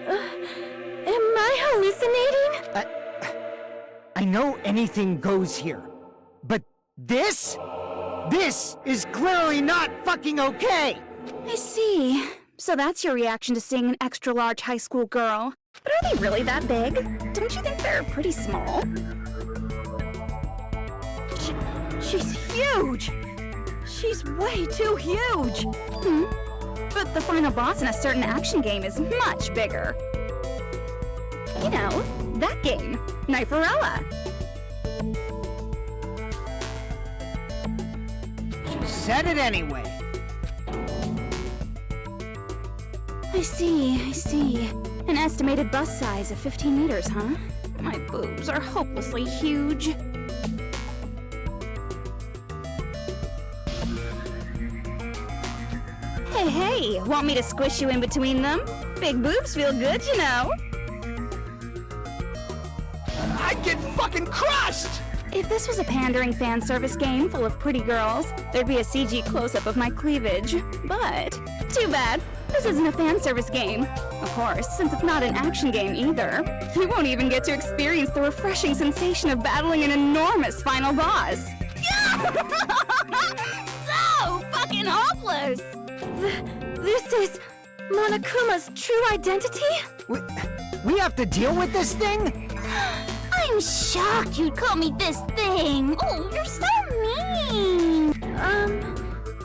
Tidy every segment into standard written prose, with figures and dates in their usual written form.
Am I hallucinating? I know anything goes here, but this is clearly not fucking okay! I see. So that's your reaction to seeing an extra-large high school girl. But are they really that big? Don't you think they're pretty small? She's huge! She's way too huge! But the final boss in a certain action game is much bigger. You know, that game, Kniferella. She said it anyway. I see. An estimated bust size of 15 meters, huh? My boobs are hopelessly huge. Hey, want me to squish you in between them? Big boobs feel good, you know. I'd get fucking crushed! If this was a pandering fan service game full of pretty girls, there'd be a CG close-up of my cleavage. But, too bad, this isn't a fan service game. Of course, since it's not an action game either, you won't even get to experience the refreshing sensation of battling an enormous final boss. So fucking hopeless! This is Monokuma's true identity? We have to deal with this thing? I'm shocked you'd call me this thing. Oh, you're so mean.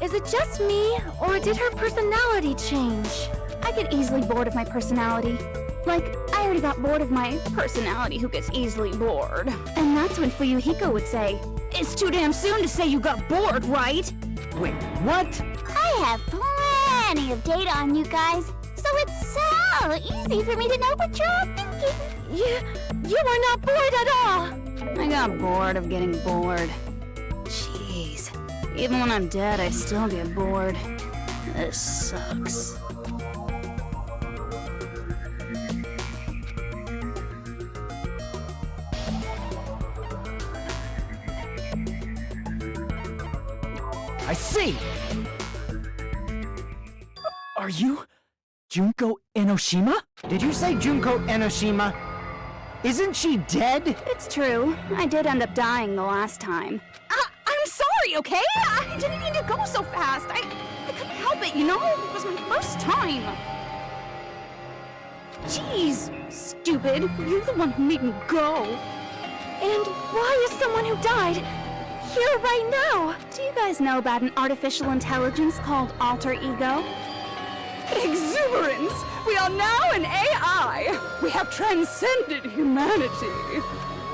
Is it just me, or did her personality change? I get easily bored of my personality. Like, I already got bored of my personality who gets easily bored. And that's when Fuyuhiko would say, "It's too damn soon to say you got bored, right?" Wait, what? I have plenty of data on you guys, so it's so easy for me to know what you're all thinking. You are not bored at all! I got bored of getting bored. Jeez. Even when I'm dead, I still get bored. This sucks. I see! Are you Junko Enoshima? Did you say Junko Enoshima? Isn't she dead? It's true. I did end up dying the last time. I'm sorry, okay? I didn't mean to go so fast. I couldn't help it, you know? It was my first time. Jeez, stupid. You're the one who made me go. And why is someone who died here right now? Do you guys know about an artificial intelligence called alter ego? Exuberance! We are now an AI! We have transcended humanity!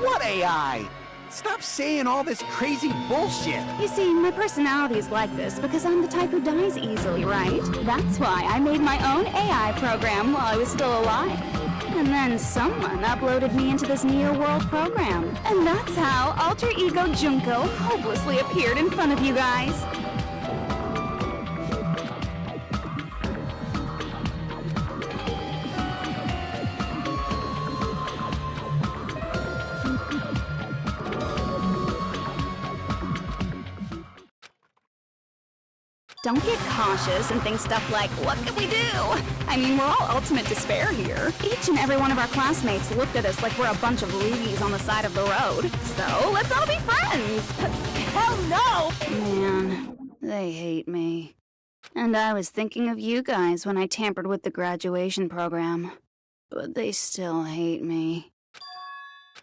What AI? Stop saying all this crazy bullshit! You see, my personality is like this because I'm the type who dies easily, right? That's why I made my own AI program while I was still alive. And then someone uploaded me into this Neo-World program. And that's how Alter Ego Junko hopelessly appeared in front of you guys. Don't get cautious and think stuff like, what can we do? I mean, we're all ultimate despair here. Each and every one of our classmates looked at us like we're a bunch of loogies on the side of the road. So, let's all be friends! Hell no! Man, they hate me. And I was thinking of you guys when I tampered with the graduation program. But they still hate me.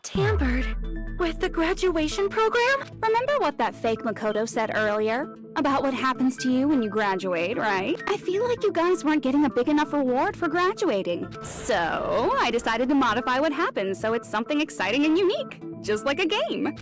Tampered? With the graduation program? Remember what that fake Makoto said earlier? About what happens to you when you graduate, right? I feel like you guys weren't getting a big enough reward for graduating. So, I decided to modify what happens so it's something exciting and unique. Just like a game.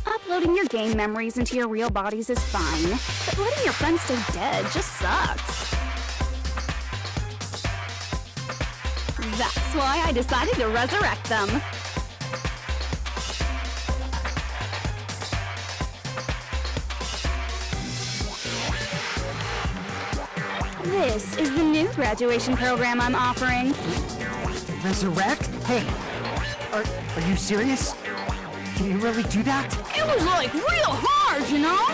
Uploading your game memories into your real bodies is fine, but letting your friends stay dead just sucks. That's why I decided to resurrect them. This is the new graduation program I'm offering. Resurrect? Hey, are you serious? Can you really really do that? It was like real hard, you know?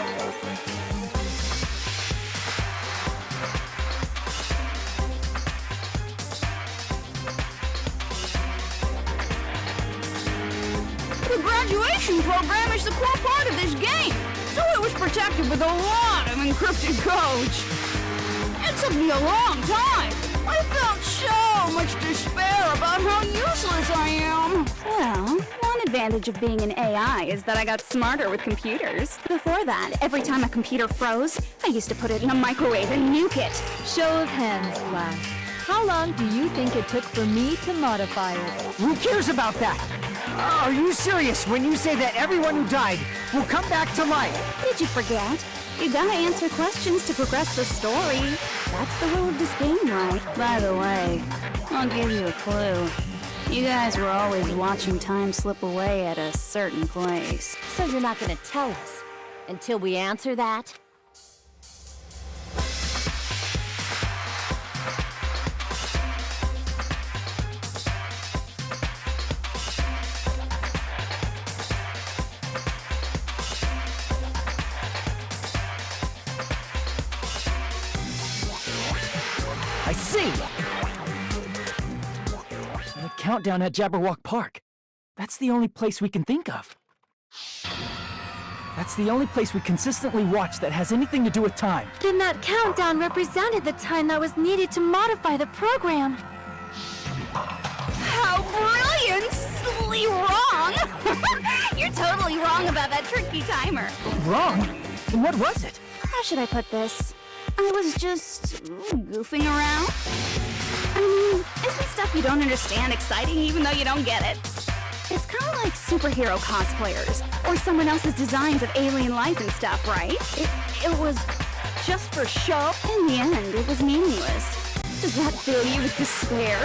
The graduation program is the core part of this game, so it was protected with a lot of encrypted codes. It took me a long time. I felt so much despair about how useless I am. Well, one advantage of being an AI is that I got smarter with computers. Before that, every time a computer froze, I used to put it in a microwave and nuke it. Show of hands, class. How long do you think it took for me to modify it? Who cares about that? Are you serious when you say that everyone who died will come back to life? Did you forget? You gotta answer questions to progress the story. That's the rule of this game, right? By the way, I'll give you a clue. You guys were always watching time slip away at a certain place. So you're not gonna tell us until we answer that? I see! The countdown at Jabberwock Park. That's the only place we can think of. That's the only place we consistently watch that has anything to do with time. Then that countdown represented the time that was needed to modify the program. How brilliantly wrong! You're totally wrong about that tricky timer. Wrong? And what was it? How should I put this? I was just goofing around. I mean, isn't stuff you don't understand exciting even though you don't get it? It's kind of like superhero cosplayers, or someone else's designs of alien life and stuff, right? It was just for show. In the end, it was meaningless. Does that fill you with despair?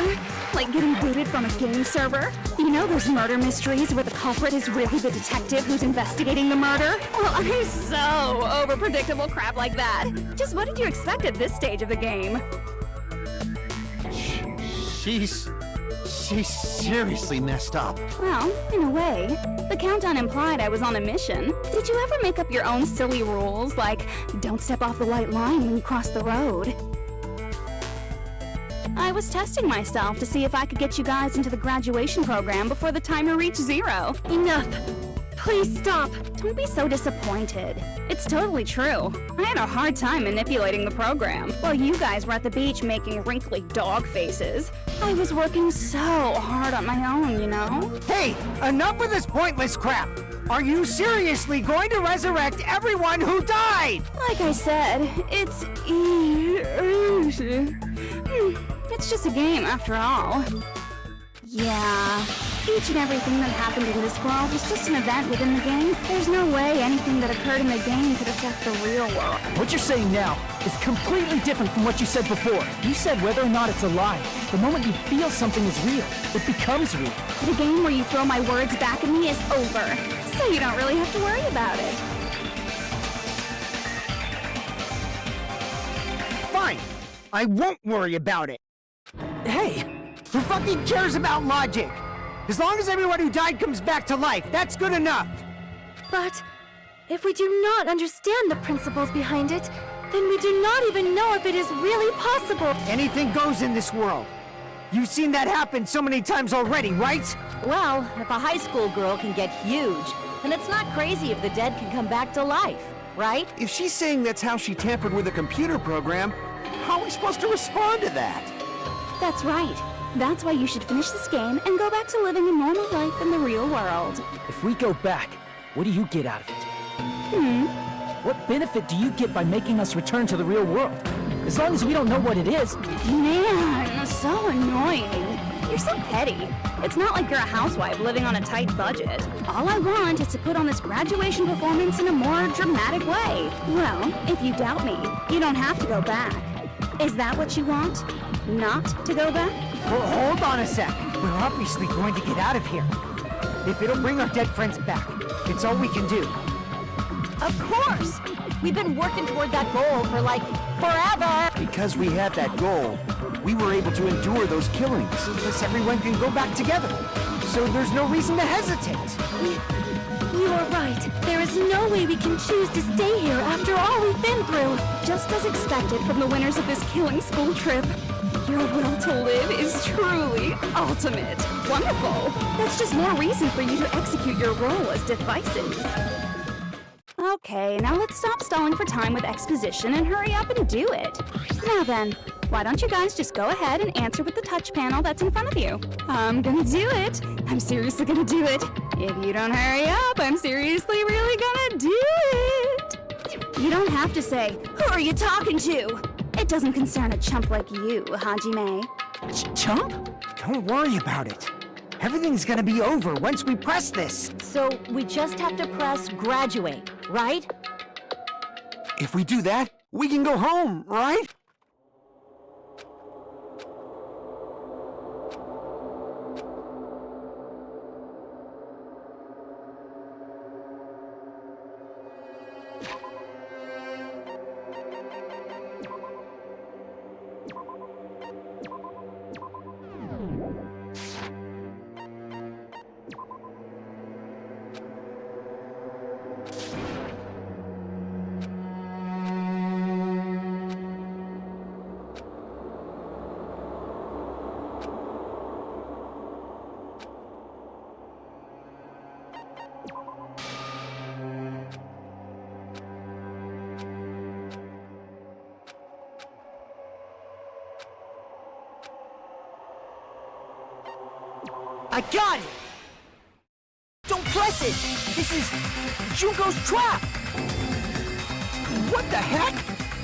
Like getting booted from a game server? You know those murder mysteries where the culprit is really the detective who's investigating the murder? Well, I'm so over predictable crap like that. Just what did you expect at this stage of the game? She's seriously messed up. Well, in a way. The countdown implied I was on a mission. Did you ever make up your own silly rules, like don't step off the white line when you cross the road? I was testing myself to see if I could get you guys into the graduation program before the timer reached 0. Enough! Please stop! Don't be so disappointed. It's totally true. I had a hard time manipulating the program. While you guys were at the beach making wrinkly dog faces, I was working so hard on my own, you know? Hey, enough of this pointless crap! Are you seriously going to resurrect everyone who died? Like I said, it's it's just a game after all. Yeah, each and everything that happened in this world was just an event within the game. There's no way anything that occurred in the game could affect the real world. What you're saying now is completely different from what you said before. You said whether or not it's a lie. The moment you feel something is real, it becomes real. The game where you throw my words back at me is over, so you don't really have to worry about it. Fine, I won't worry about it. Hey! Who fucking cares about logic? As long as everyone who died comes back to life, that's good enough. But if we do not understand the principles behind it, then we do not even know if it is really possible. Anything goes in this world. You've seen that happen so many times already, right? Well, if a high school girl can get huge, then it's not crazy if the dead can come back to life, right? If she's saying that's how she tampered with a computer program, how are we supposed to respond to that? That's right. That's why you should finish this game and go back to living a normal life in the real world. If we go back, what do you get out of it? What benefit do you get by making us return to the real world? As long as we don't know what it is. Man, so annoying. You're so petty. It's not like you're a housewife living on a tight budget. All I want is to put on this graduation performance in a more dramatic way. Well, if you doubt me, you don't have to go back. Is that what you want? Not to go back? Well, hold on a sec. We're obviously going to get out of here. If it'll bring our dead friends back, it's all we can do. Of course! We've been working toward that goal for, like, forever! Because we had that goal, we were able to endure those killings. Thus everyone can go back together. So there's no reason to hesitate. You There is no way we can choose to stay here after all we've been through. Just as expected from the winners of this killing school trip. Your will to live is truly ultimate. Wonderful. That's just more reason for you to execute your role as devices. Okay, now let's stop stalling for time with exposition and hurry up and do it. Now then, why don't you guys just go ahead and answer with the touch panel that's in front of you? I'm gonna do it. I'm seriously gonna do it. If you don't hurry up, I'm seriously really gonna do it. You don't have to say, "Who are you talking to?" It doesn't concern a chump like you, Hajime. Chump? Don't worry about it. Everything's gonna be over once we press this. So we just have to press graduate, right? If we do that, we can go home, right? I got it! Don't press it! This is Junko's trap! What the heck?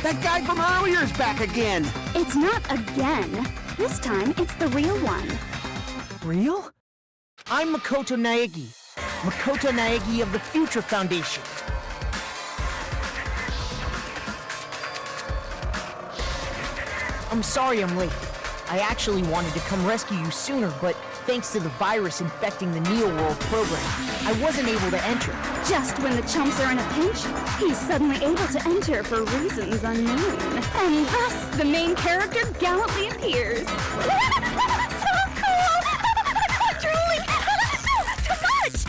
That guy from earlier is back again. It's not again. This time, it's the real one. Real? I'm Makoto Naegi. Makoto Naegi of the Future Foundation. I'm sorry I'm late. I actually wanted to come rescue you sooner, but thanks to the virus infecting the Neo World program, I wasn't able to enter. Just when the chumps are in a pinch, he's suddenly able to enter for reasons unknown. And thus, the main character gallantly appears. So cool! Drooling! So much!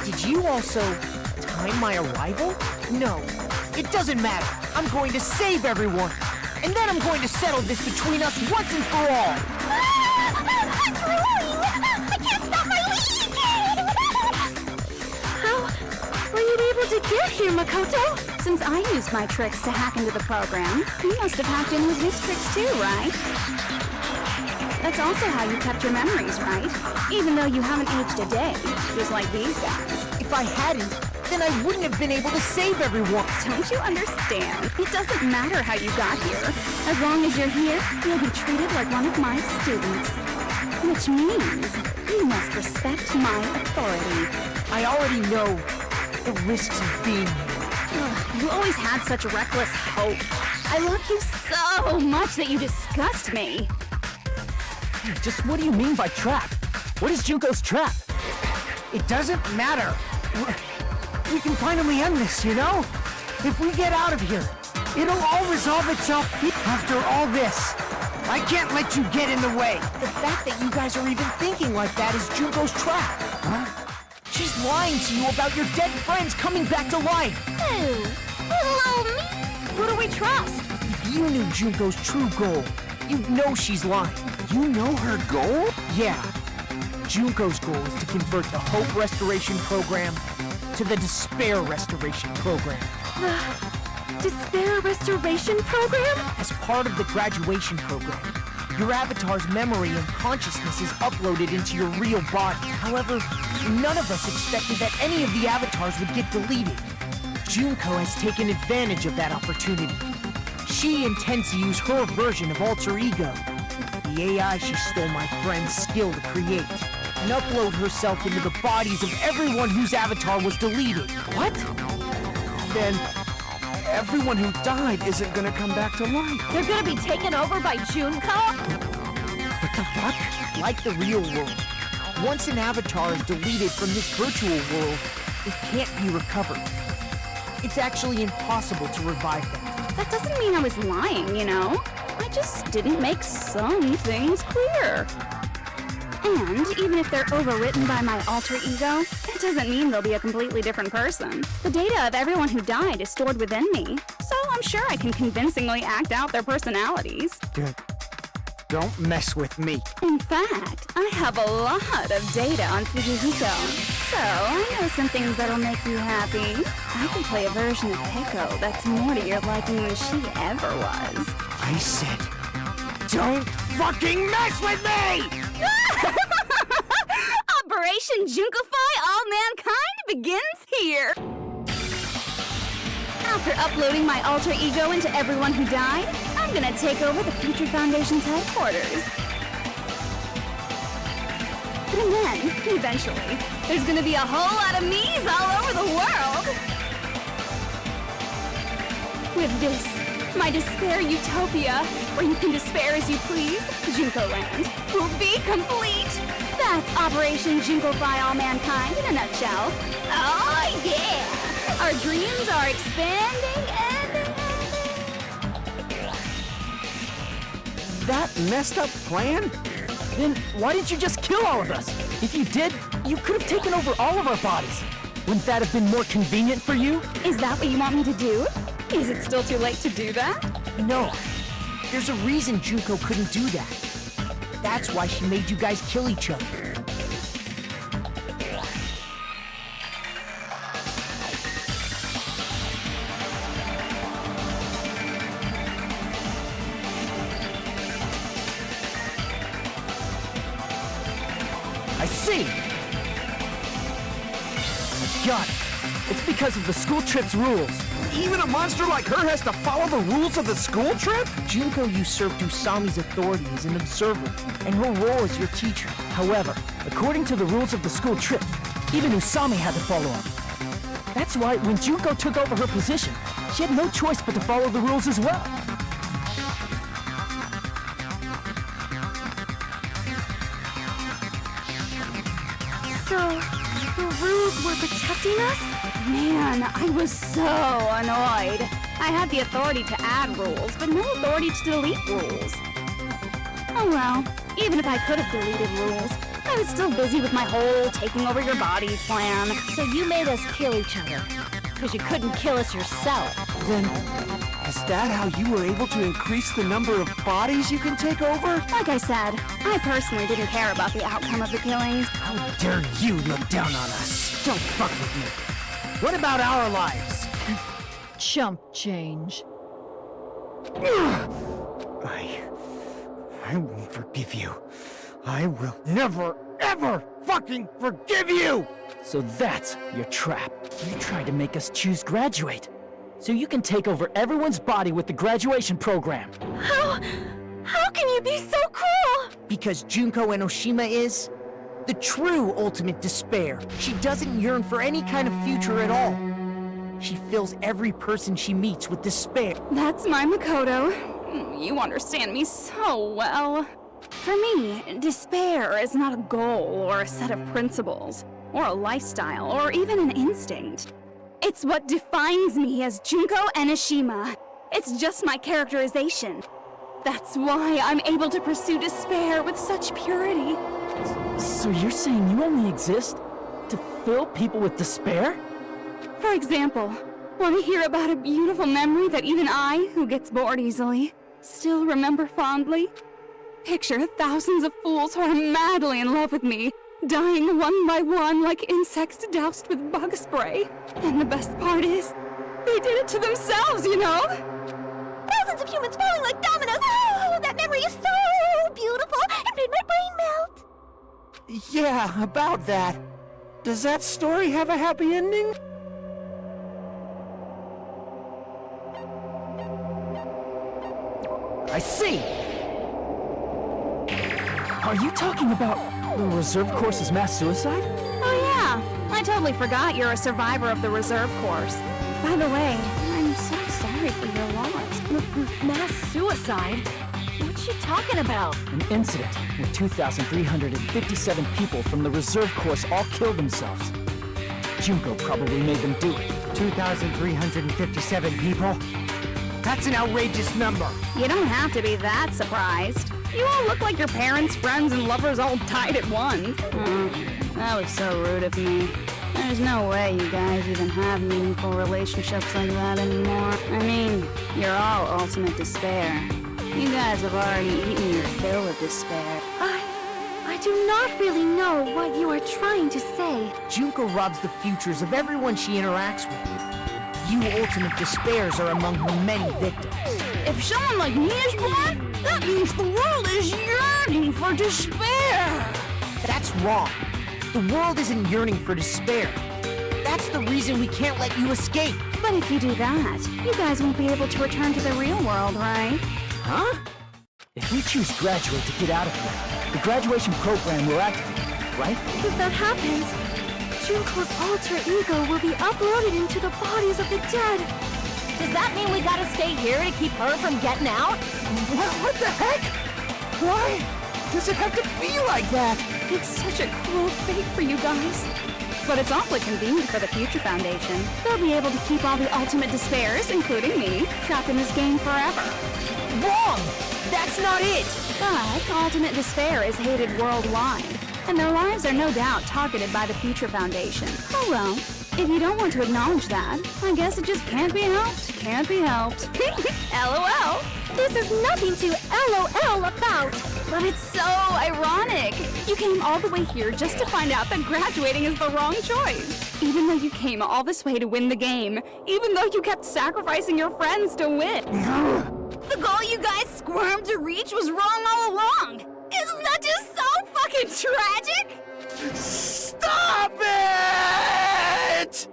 Did you also time my arrival? No, it doesn't matter. I'm going to save everyone. And then I'm going to settle this between us once and for all. I'm drooling! I can't stop my leak! How were you able to get here, Makoto? Since I used my tricks to hack into the program, he must have hacked in with his tricks too, right? That's also how you kept your memories, right? Even though you haven't aged a day, just like these guys. If I hadn't, then I wouldn't have been able to save everyone. Don't you understand? It doesn't matter how you got here. As long as you're here, you'll be treated like one of my students. Which means you must respect my authority. I already know the risks of being here. Ugh, you always had such reckless hope. I love you so much that you disgust me. Just what do you mean by trap? What is Junko's trap? It doesn't matter. We can finally end this, you know? If we get out of here, it'll all resolve itself. After all this, I can't let you get in the way. The fact that you guys are even thinking like that is Junko's trap. Huh? She's lying to you about your dead friends coming back to life. Who? Hello, me? Who do we trust? If you knew Junko's true goal, you'd know she's lying. You know her goal? Yeah. Junko's goal is to convert the Hope Restoration Program to the Despair Restoration Program. Despair Restoration Program? As part of the graduation program, your avatar's memory and consciousness is uploaded into your real body. However, none of us expected that any of the avatars would get deleted. Junko has taken advantage of that opportunity. She intends to use her version of Alter Ego, the AI she stole my friend's skill to create, and upload herself into the bodies of everyone whose avatar was deleted. What? Then everyone who died isn't gonna come back to life. They're gonna be taken over by Junko? What the fuck? Like the real world, once an avatar is deleted from this virtual world, it can't be recovered. It's actually impossible to revive them. That doesn't mean I was lying, you know? I just didn't make some things clear. And even if they're overwritten by my alter ego, it doesn't mean they'll be a completely different person. The data of everyone who died is stored within me, so I'm sure I can convincingly act out their personalities. Don't mess with me. In fact, I have a lot of data on Fujihiko, so I know some things that'll make you happy. I can play a version of Keiko that's more to your liking than she ever was. I said, don't fucking mess with me! Operation Junkify All Mankind begins here! After uploading my alter ego into everyone who died, I'm gonna take over the Future Foundation's headquarters. And then, eventually, there's gonna be a whole lot of me's all over the world! With this, my despair utopia, where you can despair as you please, Junko Land, will be complete! That's Operation Junkify All Mankind in a nutshell. Oh yeah! Our dreams are expanding and... That messed up plan? Then why didn't you just kill all of us? If you did, you could have taken over all of our bodies. Wouldn't that have been more convenient for you? Is that what you want me to do? Is it still too late to do that? No. There's a reason Junko couldn't do that. That's why she made you guys kill each other. I see! I got it. It's because of the school trip's rules. Even a monster like her has to follow the rules of the school trip? Junko usurped Usami's authority as an observer, and her role as your teacher. However, according to the rules of the school trip, even Usami had to follow them. That's why when Junko took over her position, she had no choice but to follow the rules as well. So, the rules were protecting us? Man, I was so annoyed. I had the authority to add rules, but no authority to delete rules. Oh well, even if I could have deleted rules, I was still busy with my whole taking over your bodies plan. So you made us kill each other. Because you couldn't kill us yourself. Then, is that how you were able to increase the number of bodies you can take over? Like I said, I personally didn't care about the outcome of the killings. How dare you look down on us? Don't fuck with me. What about our lives? Chump change. I won't forgive you. I will never, ever fucking forgive you! So that's your trap. You tried to make us choose graduate. So you can take over everyone's body with the graduation program. How can you be so cruel? Because Junko Enoshima is the true ultimate despair. She doesn't yearn for any kind of future at all. She fills every person she meets with despair. That's my Makoto. You understand me so well. For me, despair is not a goal or a set of principles, or a lifestyle, or even an instinct. It's what defines me as Junko Enoshima. It's just my characterization. That's why I'm able to pursue despair with such purity. So you're saying you only exist to fill people with despair? For example, want to hear about a beautiful memory that even I, who gets bored easily, still remember fondly? Picture thousands of fools who are madly in love with me, dying one by one like insects doused with bug spray. And the best part is, they did it to themselves, you know? Thousands of humans falling like dominoes. Oh, that memory is so beautiful. It made my brain melt. Yeah, about that. Does that story have a happy ending? I see! Are you talking about the reserve course's mass suicide? Oh yeah, I totally forgot you're a survivor of the reserve course. By the way, I'm so sorry for your loss. Mass suicide? What's she talking about? An incident where 2,357 people from the reserve course all killed themselves. Junko probably made them do it 2,357 people? That's an outrageous number. You don't have to be that surprised. You all look like your parents, friends, and lovers all died at once. That was so rude of me. There's no way you guys even have meaningful relationships like that anymore. I mean, you're all ultimate despair. You guys have already eaten your fill of despair. I do not really know what you are trying to say. Junko robs the futures of everyone she interacts with. You ultimate despairs are among her many victims. If someone like me is born, that means the world is yearning for despair. That's wrong. The world isn't yearning for despair. That's the reason we can't let you escape. But if you do that, you guys won't be able to return to the real world, right? Huh? If we choose graduate to get out of here, the graduation program will activate, right? If that happens, Junko's alter ego will be uploaded into the bodies of the dead. Does that mean we gotta stay here to keep her from getting out? What the heck? Why does it have to be like that? It's such a cruel fate for you guys. But it's awfully convenient for the Future Foundation. They'll be able to keep all the ultimate despairs, including me, trapped in this game forever. Wrong! That's not it! But ultimate despair is hated worldwide, and their lives are no doubt targeted by the Future Foundation. Oh well, if you don't want to acknowledge that, I guess it just can't be helped. Can't be helped. LOL! This is nothing to LOL about. But it's so ironic. You came all the way here just to find out that graduating is the wrong choice. Even though you came all this way to win the game. Even though you kept sacrificing your friends to win. The goal you guys squirmed to reach was wrong all along. Isn't that just so fucking tragic? Stop it!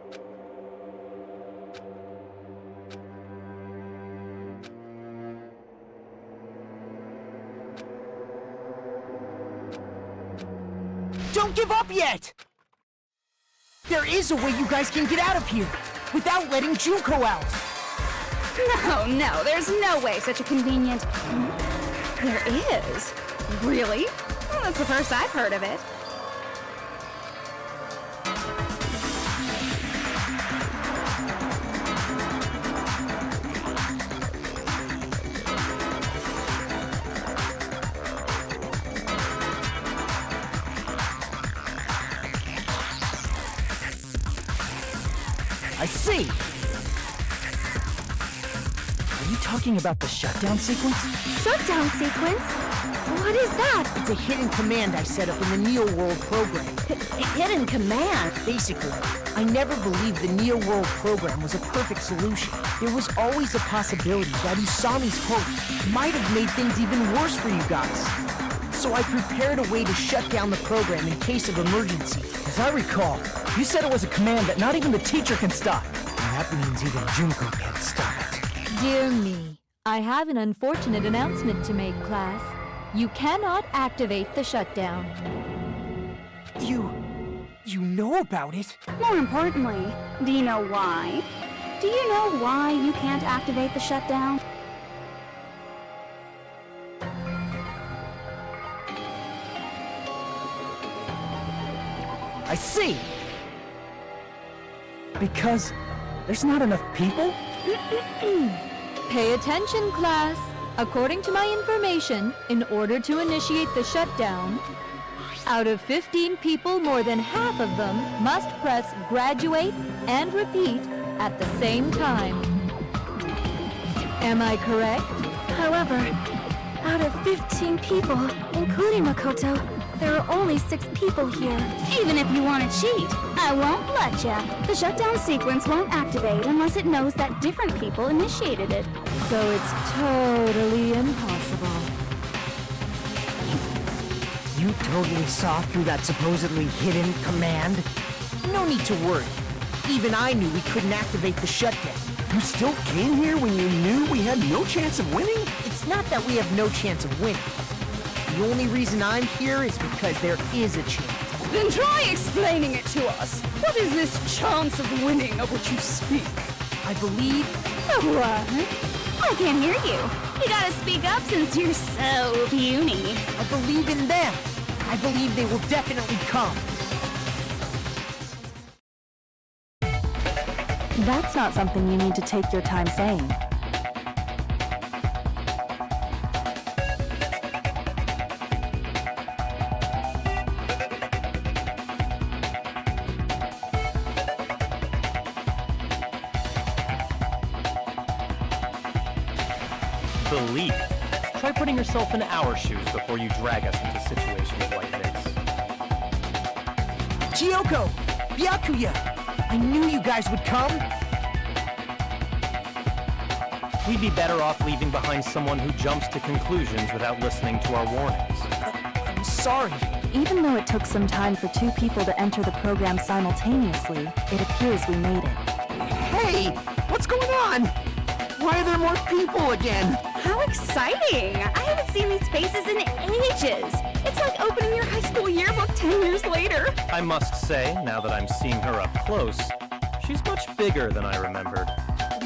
Don't give up yet! There is a way you guys can get out of here without letting Junko out. No, there's no way such a convenient... There is? Really? Well, that's the first I've heard of it. I see! Are you talking about the shutdown sequence? Shutdown sequence? What is that? It's a hidden command I set up in the Neo World program. Hidden command? Basically, I never believed the Neo World program was a perfect solution. There was always a possibility that Usami's hope might have made things even worse for you guys. So I prepared a way to shut down the program in case of emergency. As I recall, you said it was a command that not even the teacher can stop. And that means even Junko can't stop it. Dear me, I have an unfortunate announcement to make, class. You cannot activate the shutdown. You know about it? More importantly, do you know why? Do you know why you can't activate the shutdown? I see! Because there's not enough people? Pay attention, class. According to my information, in order to initiate the shutdown, out of 15 people, more than half of them must press graduate and repeat at the same time. Am I correct? However, out of 15 people, including Makoto, there are only 6 people here. Even if you want to cheat, I won't let ya. The shutdown sequence won't activate unless it knows that different people initiated it. So it's totally impossible. You totally saw through that supposedly hidden command? No need to worry. Even I knew we couldn't activate the shutdown. You still came here when you knew we had no chance of winning? It's not that we have no chance of winning. The only reason I'm here is because there is a chance. Then try explaining it to us. What is this chance of winning of which you speak? I believe... What? I can't hear you. You gotta speak up since you're so puny. I believe in them. I believe they will definitely come. That's not something you need to take your time saying. Believe. Try putting yourself in our shoes before you drag us into situations like this. Kyoko! Byakuya! I knew you guys would come! We'd be better off leaving behind someone who jumps to conclusions without listening to our warnings. I'm sorry. Even though it took some time for two people to enter the program simultaneously, it appears we made it. Hey! What's going on? Why are there more people again? How exciting! I haven't seen these faces in ages. It's like opening your high school yearbook 10 years later. I must say, now that I'm seeing her up close, she's much bigger than I remembered.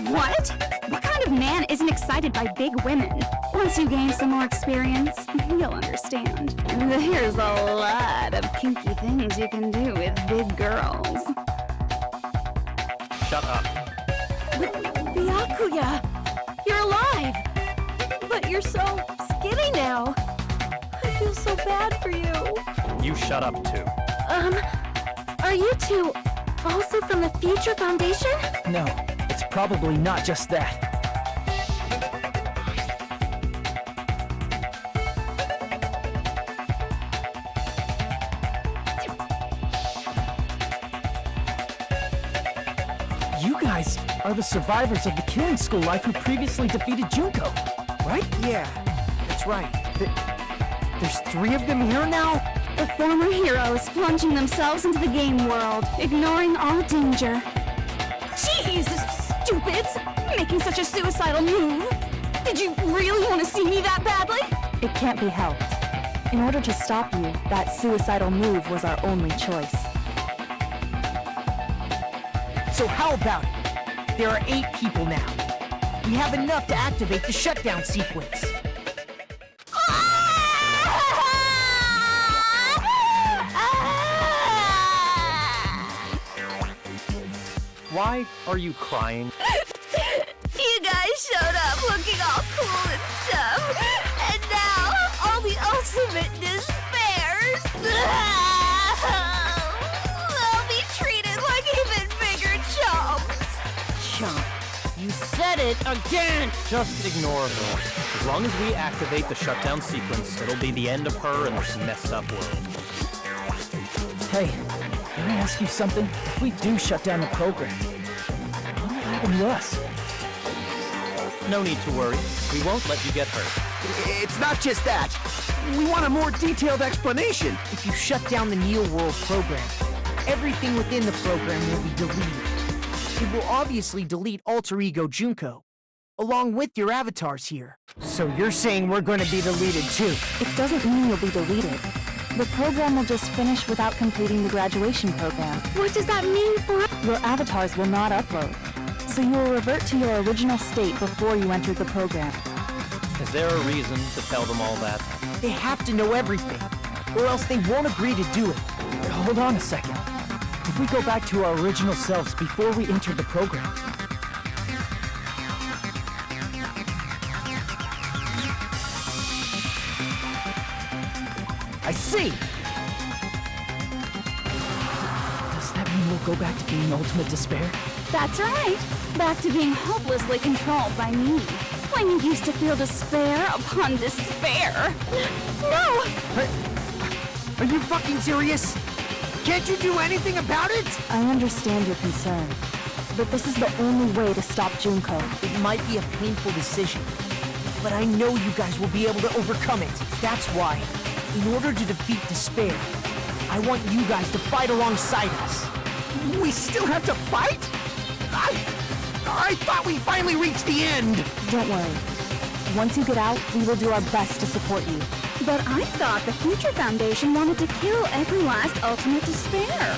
What? What kind of man isn't excited by big women? Once you gain some more experience, you'll understand. There's a lot of kinky things you can do with big girls. Shut up. Byakuya! You're alive! But you're so skinny now. I feel so bad for you. You shut up too. Are you two also from the Future Foundation? No, it's probably not just that. You guys are the survivors of the killing school life who previously defeated Junko, right? Yeah, that's right. There's 3 of them here now? The former heroes plunging themselves into the game world, ignoring all danger. Jeez, stupids! Making such a suicidal move. Did you really want to see me that badly? It can't be helped. In order to stop you, that suicidal move was our only choice. So how about it? There are 8 people now. We have enough to activate the shutdown sequence. Why are you crying? You guys showed up looking all cool and stuff, and now all the ultimate despairs. They'll be treated like even bigger chumps. Chump, you said it again! Just ignore her. As long as we activate the shutdown sequence, it'll be the end of her in this messed up world. Hey, can I ask you something? If we do shut down the program, what will happen to us? No need to worry. We won't let you get hurt. It's not just that. We want a more detailed explanation. If you shut down the Neo World program, everything within the program will be deleted. It will obviously delete Alter Ego Junko, along with your avatars here. So you're saying we're going to be deleted too? It doesn't mean you'll be deleted. The program will just finish without completing the graduation program. What does that mean for us? Your avatars will not upload, so you will revert to your original state before you entered the program. Is there a reason to tell them all that? They have to know everything, or else they won't agree to do it. Hold on a second. If we go back to our original selves before we entered the program, I see! does that mean we'll go back to being ultimate despair? That's right. Back to being hopelessly controlled by me. When you used to feel despair upon despair. No! Are you fucking serious? Can't you do anything about it? I understand your concern, but this is the only way to stop Junko. It might be a painful decision, but I know you guys will be able to overcome it. That's why, in order to defeat despair, I want you guys to fight alongside us. We still have to fight? I thought we finally reached the end. Don't worry. Once you get out, we will do our best to support you. But I thought the Future Foundation wanted to kill every last ultimate despair.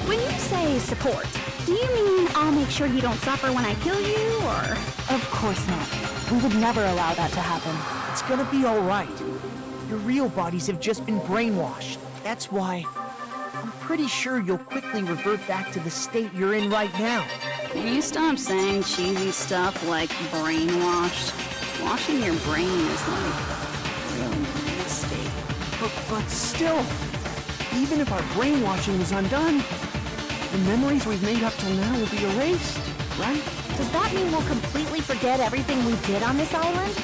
When you say support, do you mean I'll make sure you don't suffer when I kill you, or...? Of course not. We would never allow that to happen. It's gonna be alright. Your real bodies have just been brainwashed. That's why I'm pretty sure you'll quickly revert back to the state you're in right now. Can you stop saying cheesy stuff like brainwashed? Washing your brain is like really nasty. But still, even if our brainwashing is undone, the memories we've made up till now will be erased, right? Does that mean we'll completely forget everything we did on this island?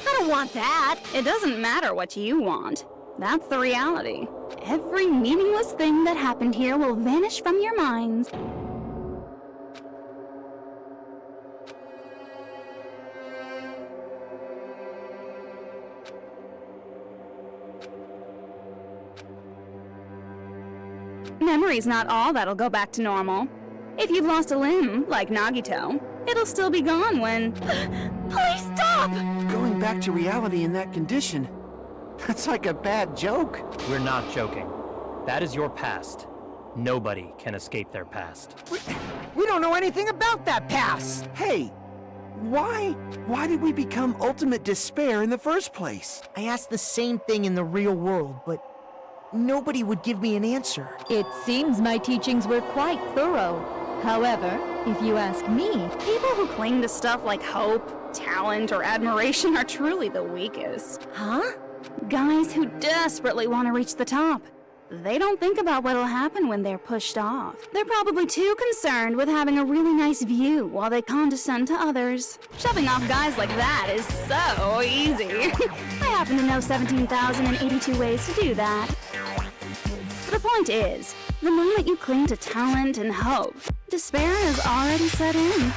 I don't want that. It doesn't matter what you want. That's the reality. Every meaningless thing that happened here will vanish from your minds. Memory's not all that'll go back to normal. If you've lost a limb, like Nagito, it'll still be gone when... Please stop! Going back to reality in that condition, that's like a bad joke. We're not joking. That is your past. Nobody can escape their past. We don't know anything about that past! Hey, why did we become ultimate despair in the first place? I asked the same thing in the real world, but nobody would give me an answer. It seems my teachings were quite thorough. However, if you ask me, People who cling to stuff like hope, talent, or admiration are truly the weakest. Huh? Guys who desperately want to reach the top. They don't think about what'll happen when they're pushed off. They're probably too concerned with having a really nice view while they condescend to others. Shoving off guys like that is so easy. I happen to know 17,082 ways to do that. The point is, the moment you cling to talent and hope, despair has already set in.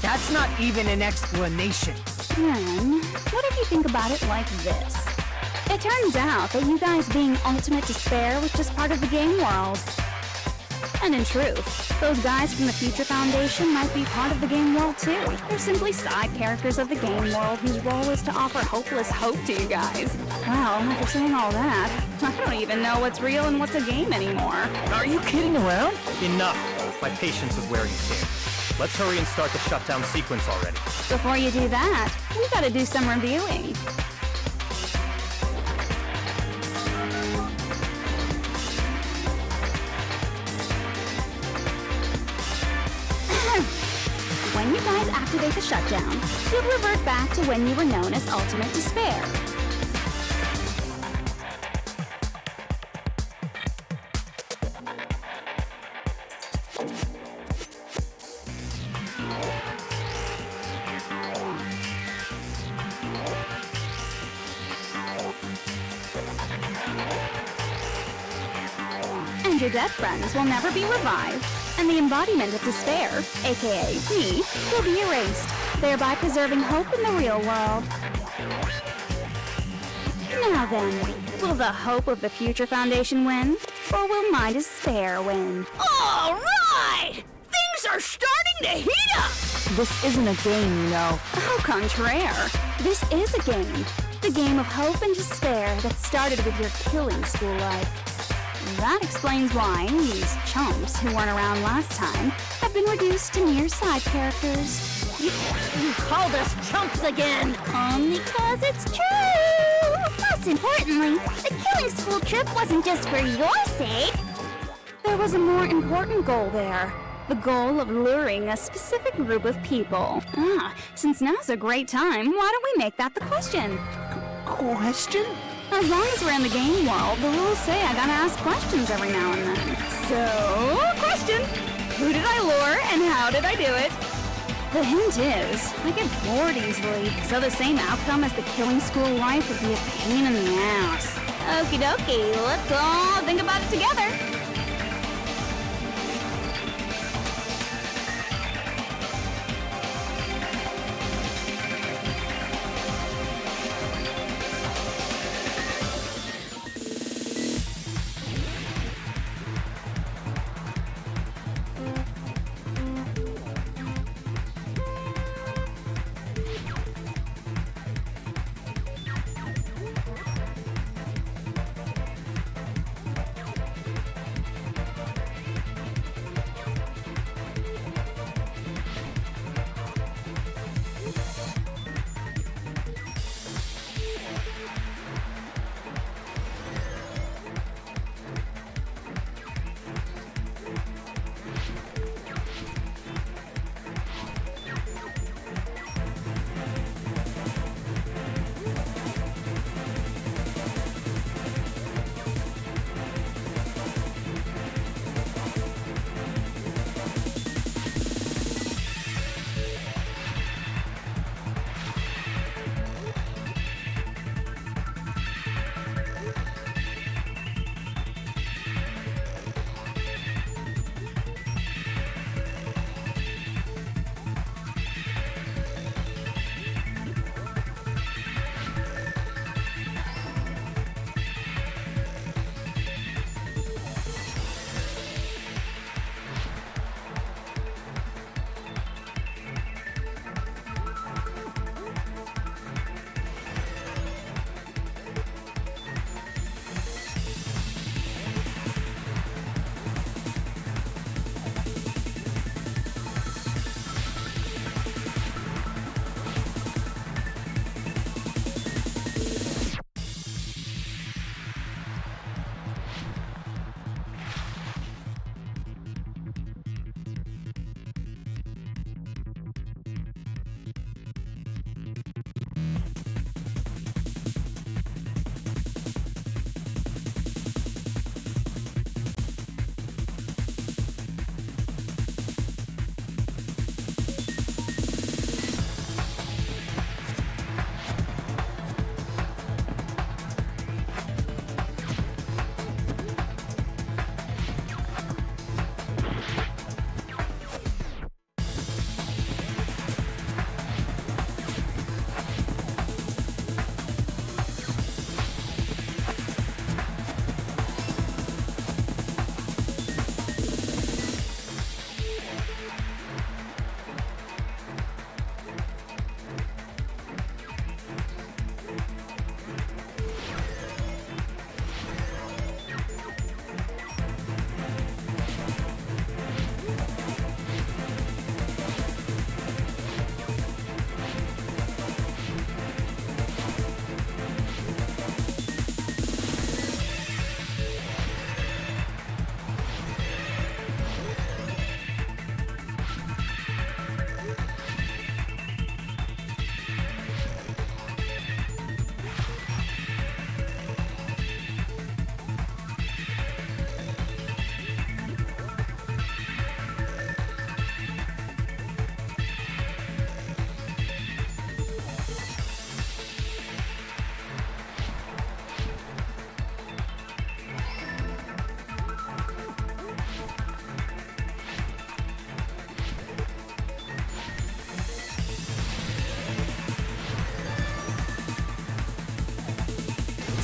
That's not even an explanation. Then, what if you think about it like this? It turns out that you guys being ultimate despair was just part of the game world. And in truth, those guys from the Future Foundation might be part of the game world too. They're simply side characters of the game world whose role is to offer hopeless hope to you guys. Well, after saying all that, I don't even know what's real and what's a game anymore. Are you kidding around? Enough! My patience is wearing thin. Let's hurry and start the shutdown sequence already. Before you do that, we gotta do some reviewing. When you guys activate the shutdown, you'll revert back to when you were known as Ultimate Despair. And your dead friends will never be revived, and the embodiment of despair, aka me, will be erased, thereby preserving hope in the real world. Now then, will the hope of the Future Foundation win, or will my despair win? All right! Things are starting to heat up! This isn't a game, you know. Au contraire. This is a game. The game of hope and despair that started with your killing school life. That explains why these chumps who weren't around last time have been reduced to mere side characters. You called us chumps again! Only 'cause it's true! Most importantly, the killing school trip wasn't just for your sake. There was a more important goal there. The goal of luring a specific group of people. Since now's a great time, why don't we make that the question? Question? As long as we're in the game world, the rules say I gotta ask questions every now and then. So, question! Who did I lure and how did I do it? The hint is, I get bored easily, so the same outcome as the killing school life would be a pain in the ass. Okie dokie, let's all think about it together.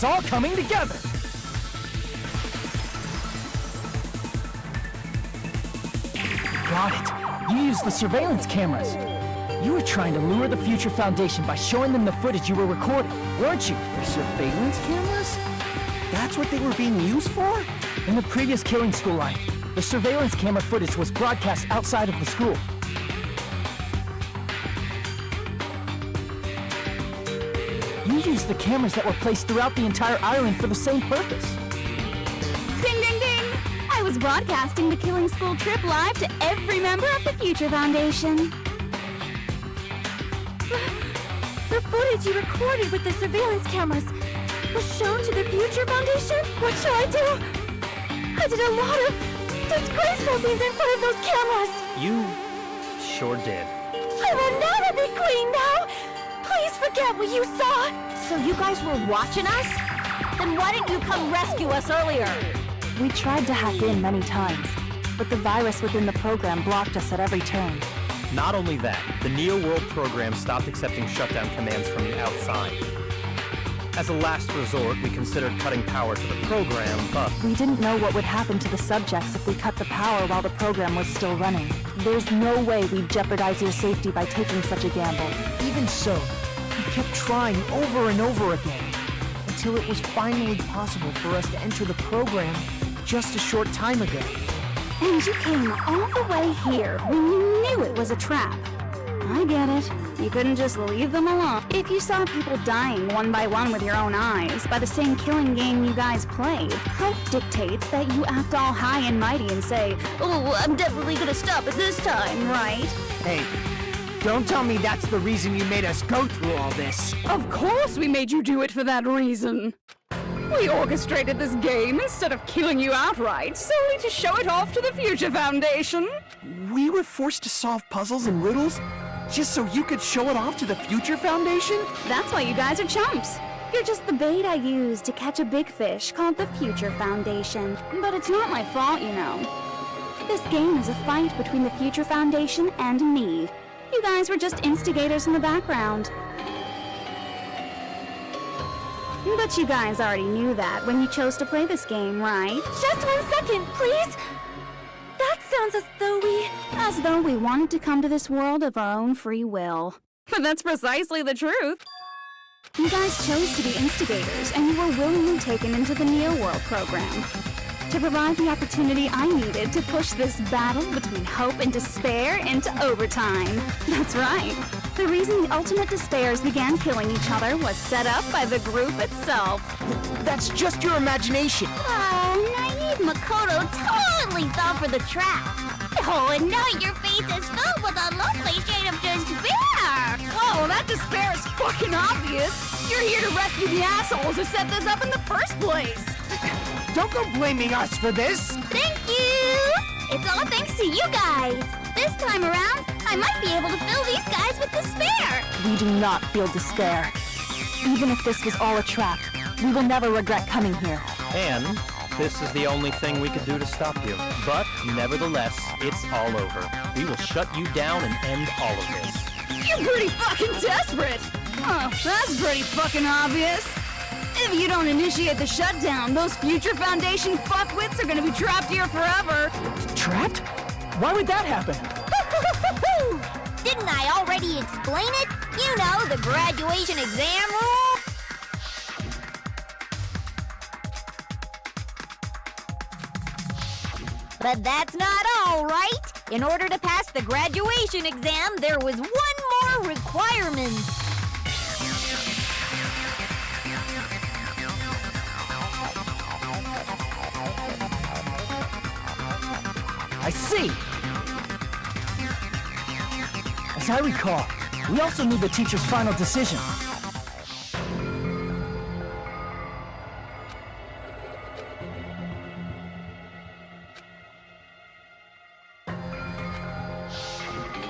is all coming together! Got it. You used the surveillance cameras. You were trying to lure the Future Foundation by showing them the footage you were recording, weren't you? Surveillance cameras? That's what they were being used for? In the previous Killing School line, the surveillance camera footage was broadcast outside of the school. You used the cameras that were placed throughout the entire island for the same purpose. Ding, ding, ding! I was broadcasting the Killing School trip live to every member of the Future Foundation. The footage you recorded with the surveillance cameras was shown to the Future Foundation? What shall I do? I did a lot of disgraceful things in front of those cameras. You sure did. I will never be queen now. Please forget what you saw. So you guys were watching us? Then why didn't you come rescue us earlier? We tried to hack in many times, but the virus within the program blocked us at every turn. Not only that, the Neo World program stopped accepting shutdown commands from the outside. As a last resort, we considered cutting power to the program, but We didn't know what would happen to the subjects if we cut the power while the program was still running. There's no way we'd jeopardize your safety by taking such a gamble. Even so, we kept trying over and over again, until it was finally possible for us to enter the program just a short time ago. And you came all the way here when you knew it was a trap. I get it. You couldn't just leave them alone. If you saw people dying one by one with your own eyes by the same killing game you guys played, hope dictates that you act all high and mighty and say, "Oh, I'm definitely gonna stop it this time, right?" Hey, don't tell me that's the reason you made us go through all this. Of course we made you do it for that reason. We orchestrated this game instead of killing you outright, solely to show it off to the Future Foundation. We were forced to solve puzzles and riddles just so you could show it off to the Future Foundation? That's why you guys are chumps. You're just the bait I used to catch a big fish called the Future Foundation. But it's not my fault, you know. This game is a fight between the Future Foundation and me. You guys were just instigators in the background. But you guys already knew that when you chose to play this game, right? Just 1 second, please. That sounds As though we wanted to come to this world of our own free will. But that's precisely the truth. You guys chose to be instigators, and you were willingly taken into the Neo World program to provide the opportunity I needed to push this battle between hope and despair into overtime. That's right. The reason the ultimate despairs began killing each other was set up by the group itself. That's just your imagination. Oh, naive Makoto totally fell for the trap. Oh, and now your face is filled with a lovely shade of despair. Oh, that despair is fucking obvious. You're here to rescue the assholes who set this up in the first place. Don't go blaming us for this. Thank you. It's all thanks to you guys. This time around, I might be able to fill these guys with despair. We do not feel despair. Even if this was all a trap, we will never regret coming here. and this is the only thing we could do to stop you. But nevertheless, it's all over. We will shut you down and end all of this. You're pretty fucking desperate! Oh, that's pretty fucking obvious. If you don't initiate the shutdown, those Future Foundation fuckwits are gonna be trapped here forever. Trapped? Why would that happen? Didn't I already explain it? You know, the graduation exam rule. But that's not all, right? In order to pass the graduation exam, there was one more requirement. I see! As I recall, we also need the teacher's final decision.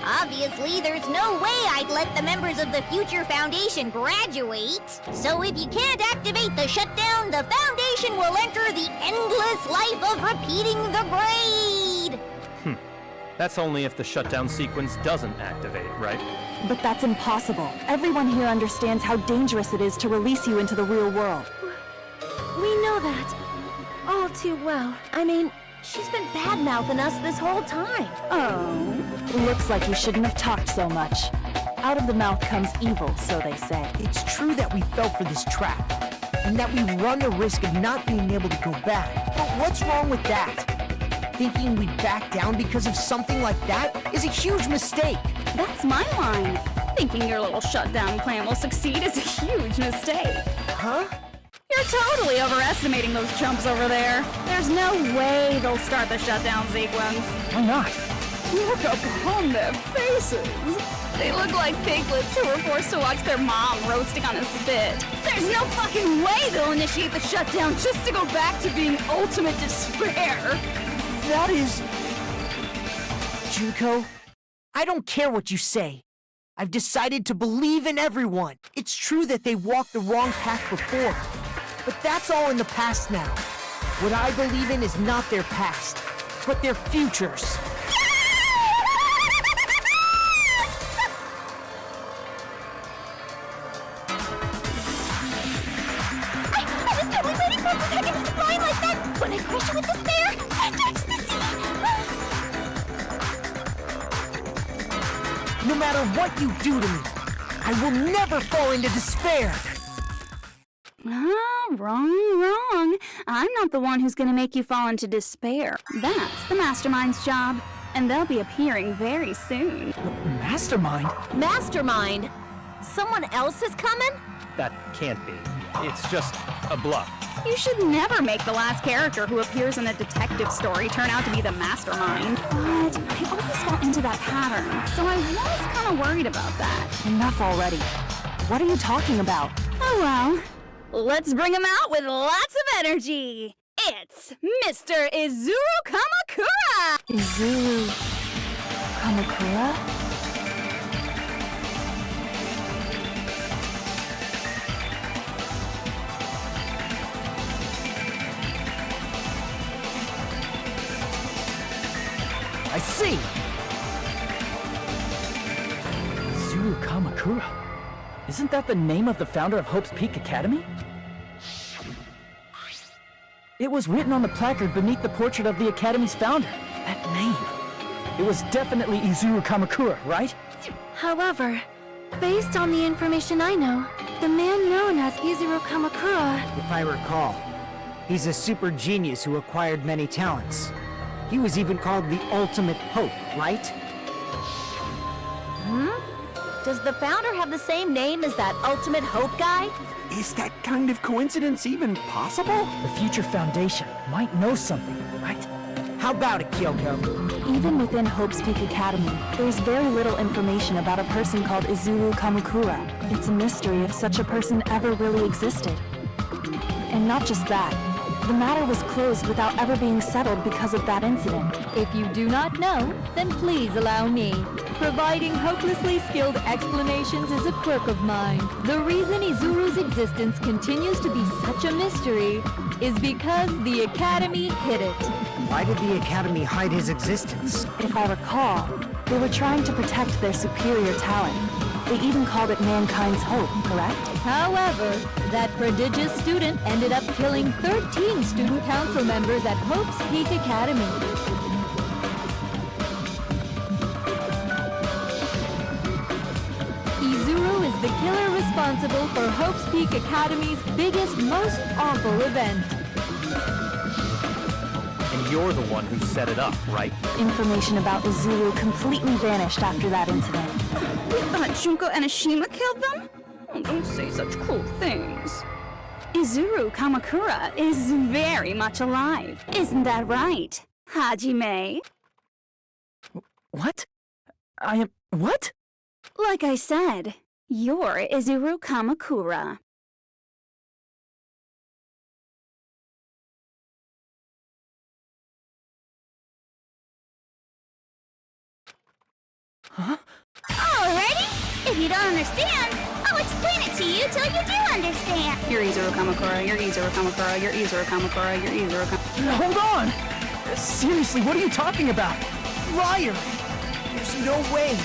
Obviously, there's no way I'd let the members of the Future Foundation graduate. So if you can't activate the shutdown, the Foundation will enter the endless life of repeating the grade. That's only if the shutdown sequence doesn't activate, right? But that's impossible. Everyone here understands how dangerous it is to release you into the real world. We know that. All too well. I mean, she's been bad-mouthing us this whole time. Oh. Looks like you shouldn't have talked so much. Out of the mouth comes evil, so they say. It's true that we fell for this trap, and that we run the risk of not being able to go back. But what's wrong with that? Thinking we'd back down because of something like that is a huge mistake. That's my line. Thinking your little shutdown plan will succeed is a huge mistake. Huh? You're totally overestimating those chumps over there. There's no way they'll start the shutdown sequence. Why not? Look upon their faces. They look like piglets who were forced to watch their mom roasting on a spit. There's no fucking way they'll initiate the shutdown just to go back to being ultimate despair. That is... Junko, I don't care what you say. I've decided to believe in everyone. It's true that they walked the wrong path before, but that's all in the past now. What I believe in is not their past, but their futures. I was totally waiting for a protagonist line like that when I crush you with despair and ecstasy. No matter what you do to me, I will never fall into despair. Ah, wrong. I'm not the one who's gonna make you fall into despair. That's the Mastermind's job, and they'll be appearing very soon. Mastermind? Mastermind? Someone else is coming? That can't be. It's just a bluff. You should never make the last character who appears in a detective story turn out to be the mastermind. But I always fall into that pattern, so I was kind of worried about that. Enough already. What are you talking about? Oh well, let's bring him out with lots of energy. It's Mr. Izuru Kamakura! Izuru... Kamakura? I see. Izuru Kamakura? Isn't that the name of the founder of Hope's Peak Academy? It was written on the placard beneath the portrait of the Academy's founder. That name. It was definitely Izuru Kamakura, right? However, based on the information I know, the man known as Izuru Kamakura... If I recall, he's a super genius who acquired many talents. He was even called the Ultimate Hope, right? Does the founder have the same name as that Ultimate Hope guy? Is that kind of coincidence even possible? The future foundation might know something, right? How about it, Kyoko? Even within Hope's Peak Academy, there's very little information about a person called Izuru Kamakura. It's a mystery if such a person ever really existed. And not just that, the matter was closed without ever being settled because of that incident. If you do not know, then please allow me. Providing hopelessly skilled explanations is a quirk of mine. The reason Izuru's existence continues to be such a mystery is because the Academy hid it. Why did the Academy hide his existence? If I recall, they were trying to protect their superior talent. They even called it mankind's hope, correct? However, that prodigious student ended up killing 13 student council members at Hope's Peak Academy. Izuru is the killer responsible for Hope's Peak Academy's biggest, most awful event. And you're the one who set it up, right? Information about Izuru completely vanished after that incident. We thought Junko and Ashima killed them? Oh, don't say such cruel things. Izuru Kamakura is very much alive. Isn't that right, Hajime? What? I am... what? Like I said, you're Izuru Kamakura. Huh? Alrighty? If you don't understand, I'll explain it to you till you do understand. You're Izuru Kamakura, you're Izuru Kamakura, you're Izuru Kamakura, you're Izuru Kamakura. Hold on! Seriously, what are you talking about? Liar! There's no way.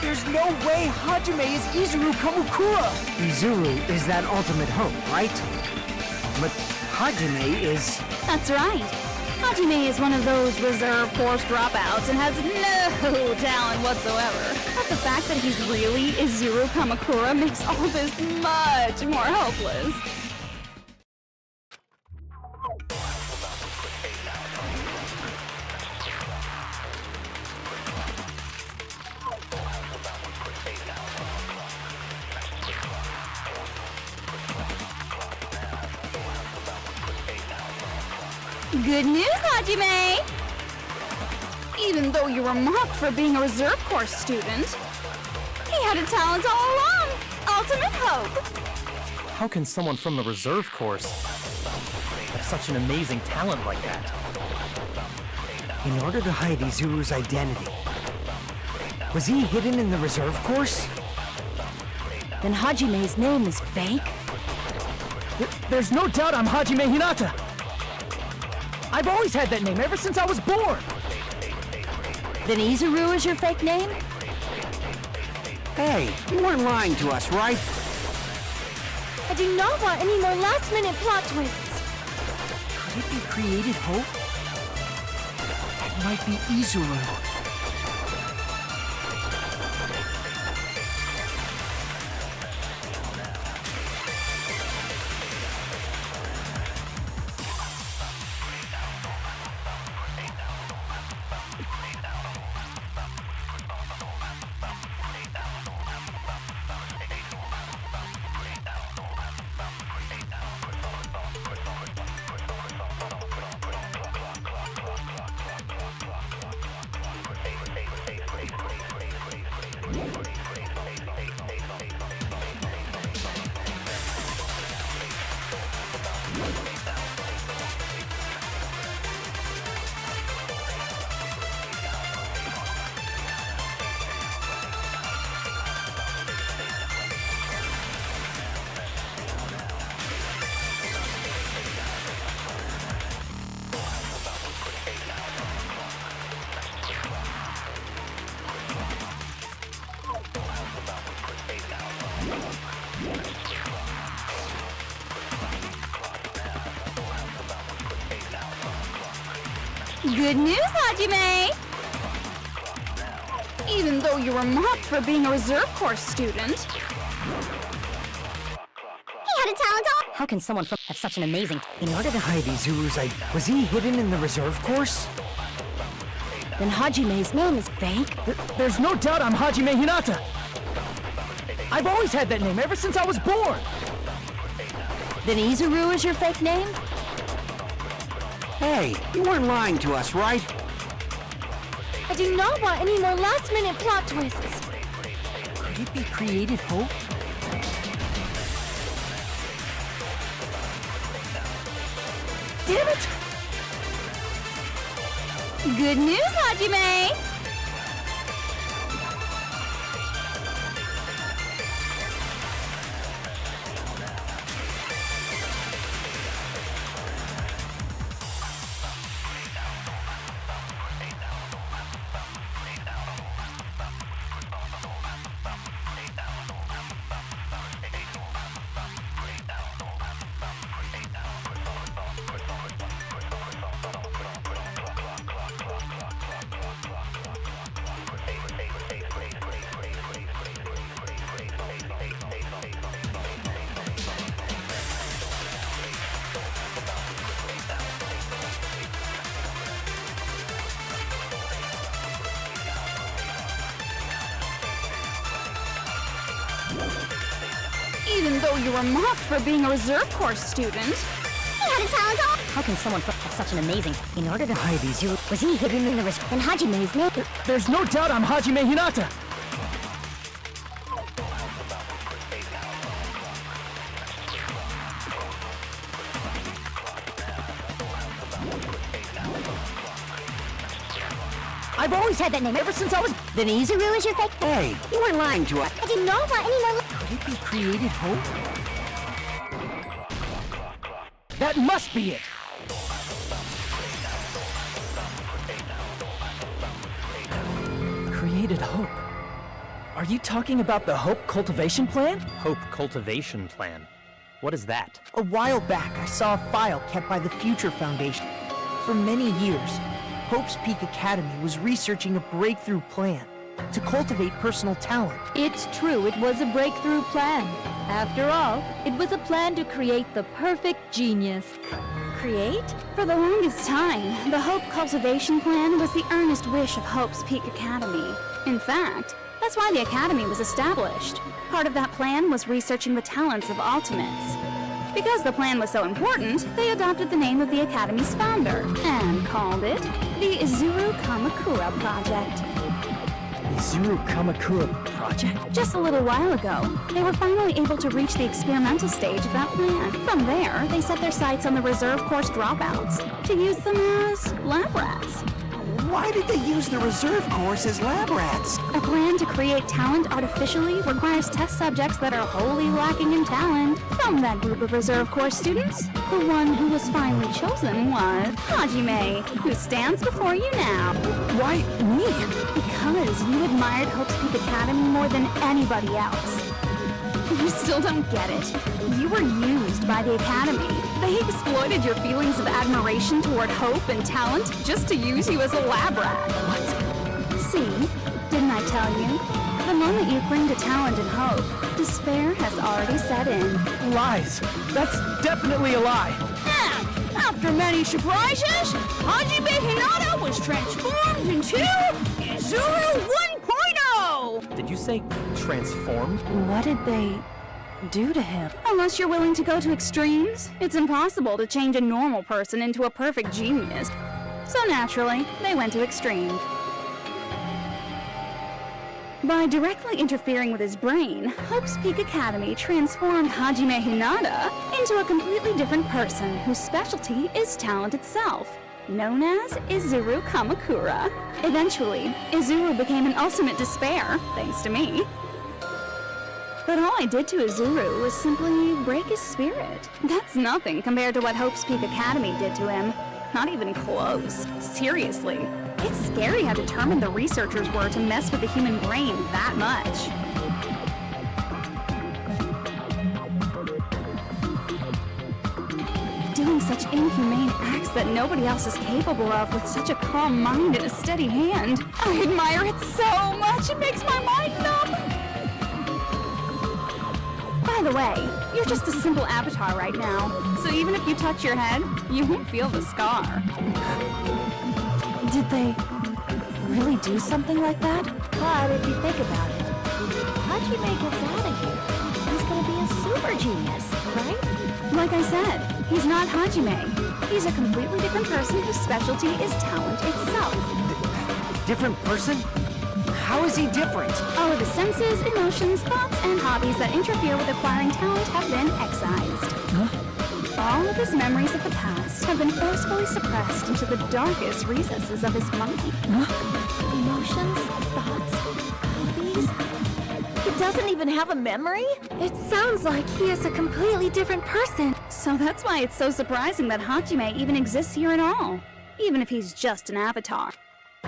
There's no way Hajime is Izuru Kamakura! Izuru is that Ultimate Hope, right? But Hajime is... That's right. Hajime is one of those reserve course dropouts and has no talent whatsoever. But the fact that he's really Izuru Kamakura makes all this much more hopeless. Good news, Hajime! Even though you were mocked for being a reserve course student, he had a talent all along! Ultimate hope! How can someone from the reserve course have such an amazing talent like that? In order to hide Izuru's identity, was he hidden in the reserve course? Then Hajime's name is fake? There's no doubt I'm Hajime Hinata! I've always had that name ever since I was born! Then Izuru is your fake name? Hey, you weren't lying to us, right? I do not want any more last-minute plot twists. Could it be created hope? That might be Izuru. Good news, Hajime! Even though you were mocked for being a reserve course student, He had a talent all... How can someone have such an amazing... In order to hide Izuru's identity, was he hidden in the reserve course? Then Hajime's name is fake? There's no doubt I'm Hajime Hinata! I've always had that name ever since I was born! Then Izuru is your fake name? Hey, you weren't lying to us, right? I do not want any more last-minute plot twists. Could it be created hope? Damn it! good news, Hajime! Even though you were mocked for being a reserve course student, He had a talent all... How can someone have such an amazing... In order to hide these, was he hidden in the risk? And Hajime's name... There's no doubt I'm Hajime Hinata! I've always had that name ever since I was... Then Izuru is your fake... Hey, you weren't lying to us. I do not want any more... Could it be created hope? That must be it! Created hope. Are you talking about the Hope Cultivation Plan? Hope cultivation plan. What is that? A while back, I saw a file kept by the Future Foundation. For many years, Hope's Peak Academy was researching a breakthrough plan to cultivate personal talent. It's true, it was a breakthrough plan. After all, it was a plan to create the perfect genius. Create? For the longest time, the Hope Cultivation Plan was the earnest wish of Hope's Peak Academy. In fact, that's why the Academy was established. Part of that plan was researching the talents of Ultimates. Because the plan was so important, they adopted the name of the Academy's founder and called it the Izuru Kamakura Project. Izuru Kamakura Project? Just a little while ago, they were finally able to reach the experimental stage of that plan. From there, they set their sights on the reserve course dropouts to use them as lab rats. Why did they use the reserve course as lab rats? A plan to create talent artificially requires test subjects that are wholly lacking in talent. From that group of reserve course students, the one who was finally chosen was Hajime, who stands before you now. Why me? Because you admired Hope's Peak Academy more than anybody else. You still don't get it. You were used by the Academy. They exploited your feelings of admiration toward hope and talent just to use you as a lab rat. What? See? Didn't I tell you? The moment you cling to talent and hope, despair has already set in. Lies. That's definitely a lie. And after many surprises, Hajime Hinata was transformed into Izuru 1.0! Did you say transformed? What did they do to him? Unless you're willing to go to extremes, it's impossible to change a normal person into a perfect genius. So naturally, they went to extremes. By directly interfering with his brain, Hope's Peak Academy transformed Hajime Hinata into a completely different person whose specialty is talent itself, known as Izuru Kamakura. Eventually, Izuru became an ultimate despair, thanks to me. But all I did to Izuru was simply break his spirit. That's nothing compared to what Hope's Peak Academy did to him. Not even close. Seriously. It's scary how determined the researchers were to mess with the human brain that much. Doing such inhumane acts that nobody else is capable of with such a calm mind and a steady hand. I admire it so much, it makes my mind numb. By the way, you're just a simple avatar right now, so even if you touch your head, you won't feel the scar. Did they really do something like that? But if you think about it, Hajime gets out of here. He's gonna be a super genius, right? Like I said, he's not Hajime. He's a completely different person whose specialty is talent itself. Different person? How is he different? All of his senses, emotions, thoughts, and hobbies that interfere with acquiring talent have been excised. All of his memories of the past have been forcefully suppressed into the darkest recesses of his mind. Emotions, thoughts, hobbies. He doesn't even have a memory? It sounds like he is a completely different person. So that's why it's so surprising that Hajime even exists here at all, even if he's just an avatar.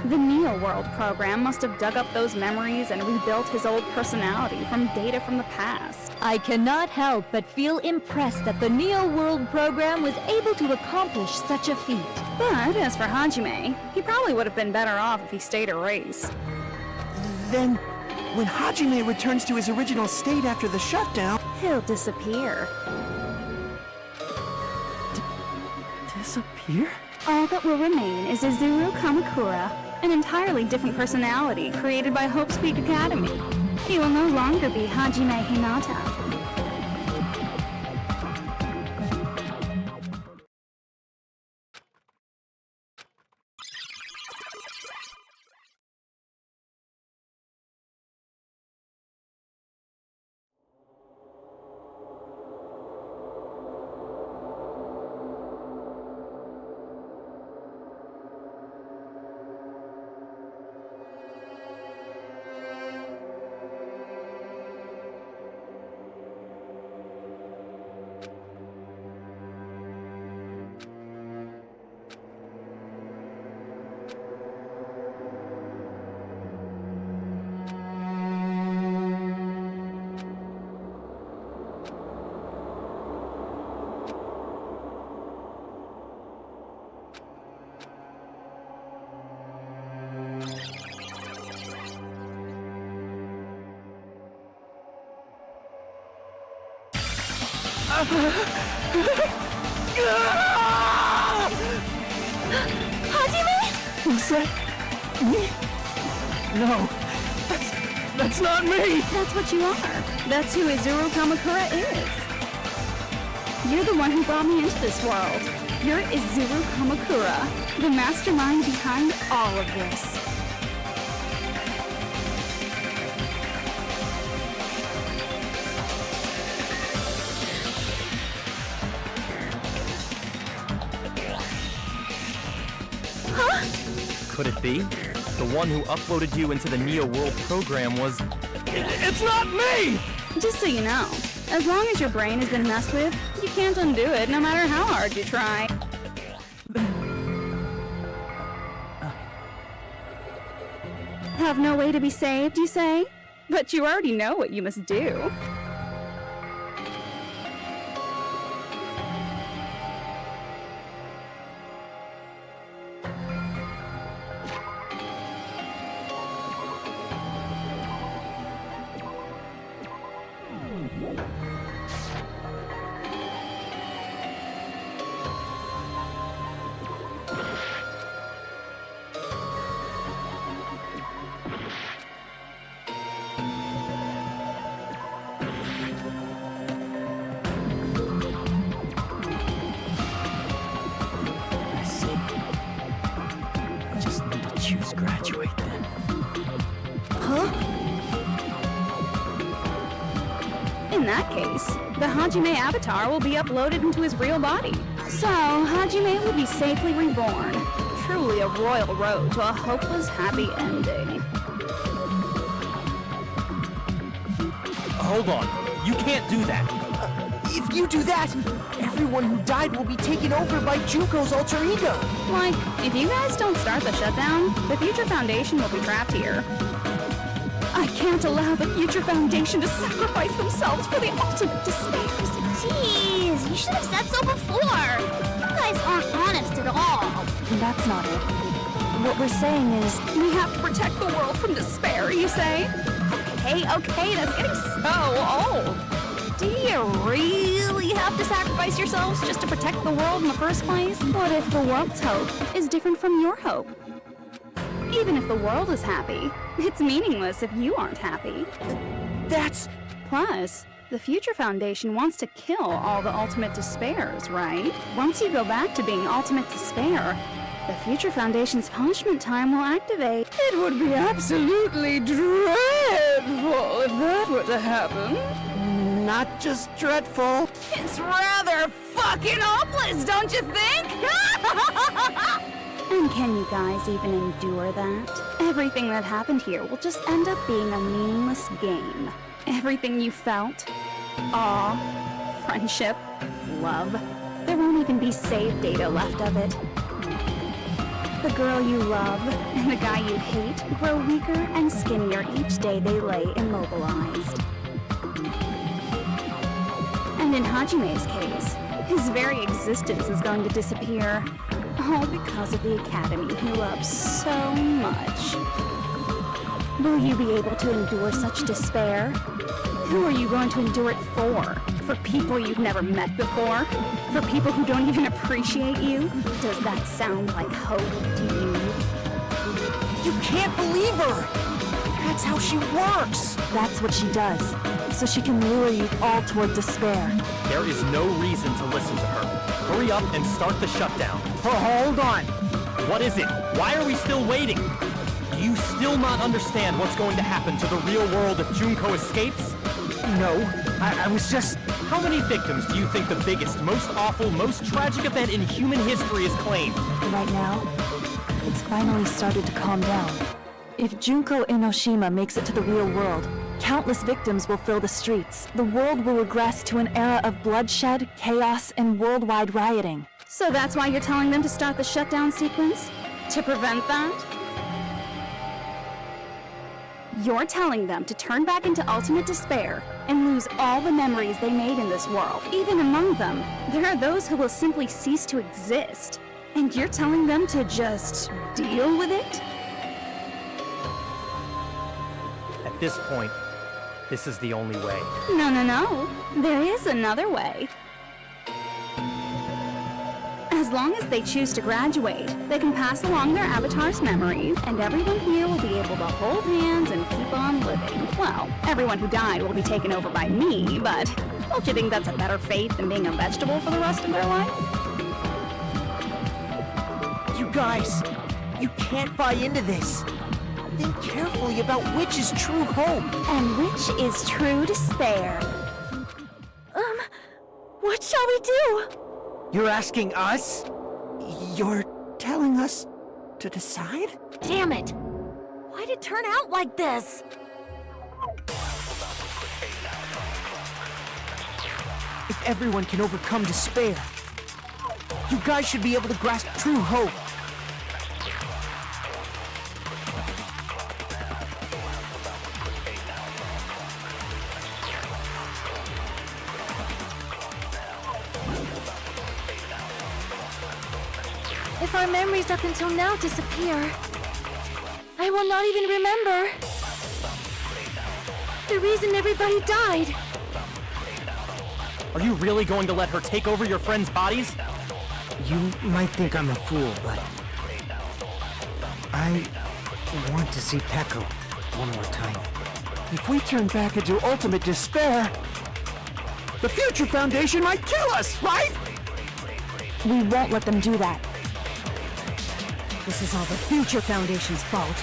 The Neo World program must have dug up those memories and rebuilt his old personality from data from the past. I cannot help but feel impressed that the Neo World program was able to accomplish such a feat. But as for Hajime, he probably would have been better off if he stayed erased. Then, when Hajime returns to his original state after the shutdown, He'll disappear. Disappear? All that will remain is Izuru Kamakura, an entirely different personality created by Hope's Peak Academy. He will no longer be Hajime Hinata. Hajime? Was that me? No, that's not me! That's what you are. That's who Izuru Kamakura is. You're the one who brought me into this world. You're Izuru Kamakura, the mastermind behind all of this. Could it be? The one who uploaded you into the Neo World program was... It's not me! Just so you know, as long as your brain has been messed with, you can't undo it no matter how hard you try. Have no way to be saved, you say? But you already know what you must do. Choose graduate then. In that case, the Hajime avatar will be uploaded into his real body. So, Hajime will be safely reborn. Truly a royal road to a hopeless happy ending. Hold on. You can't do that. If you do that, everyone who died will be taken over by Junko's alter ego. Like, if you guys don't start the shutdown, the Future Foundation will be trapped here. I can't allow the Future Foundation to sacrifice themselves for the ultimate despairs. Jeez, you should have said so before. You guys aren't honest at all. That's not it. What we're saying is, We have to protect the world from despair, you say? Okay, that's getting so old. Do you really have to sacrifice yourselves just to protect the world in the first place? What if the world's hope is different from your hope? Even if the world is happy, it's meaningless if you aren't happy. That's... Plus, the Future Foundation wants to kill all the ultimate despairs, right? Once you go back to being ultimate despair, the Future Foundation's punishment time will activate. It would be absolutely dreadful if that were to happen. Not just dreadful. It's rather fucking hopeless, don't you think? And can you guys even endure that? Everything that happened here will just end up being a meaningless game. Everything you felt, awe, friendship, love, there won't even be save data left of it. The girl you love and the guy you hate grow weaker and skinnier each day they lay immobilized. And in Hajime's case, his very existence is going to disappear. All because of the academy he loves so much. Will you be able to endure such despair? Who are you going to endure it for? For people you've never met before? For people who don't even appreciate you? Does that sound like hope to you? You can't believe her! That's how she works! that's what she does. So she can lure you all toward despair. There is no reason to listen to her. Hurry up and start the shutdown. Hold on. What is it? Why are we still waiting? Do you still not understand what's going to happen to the real world if Junko escapes? No, I was just... How many victims do you think the biggest, most awful, most tragic event in human history has claimed? Right now, it's finally started to calm down. If Junko Enoshima makes it to the real world, countless victims will fill the streets. The world will regress to an era of bloodshed, chaos, and worldwide rioting. So that's why you're telling them to start the shutdown sequence? To prevent that? You're telling them to turn back into ultimate despair and lose all the memories they made in this world. Even among them, there are those who will simply cease to exist. And you're telling them to just deal with it? At this point, this is the only way. No. There is another way. As long as they choose to graduate, they can pass along their avatar's memories, and everyone here will be able to hold hands and keep on living. Well, everyone who died will be taken over by me, but don't you think that's a better fate than being a vegetable for the rest of their life? You guys, you can't buy into this. Think carefully about which is true hope. And which is true despair. What shall we do? You're asking us? You're telling us to decide? Damn it! Why'd it turn out like this? If everyone can overcome despair, you guys should be able to grasp true hope. If our memories up until now disappear, I will not even remember the reason everybody died. Are you really going to let her take over your friends' bodies? You might think I'm a fool, but I want to see Peko one more time. If we turn back into ultimate despair, the Future Foundation might kill us, right? We won't let them do that. This is all the Future Foundation's fault.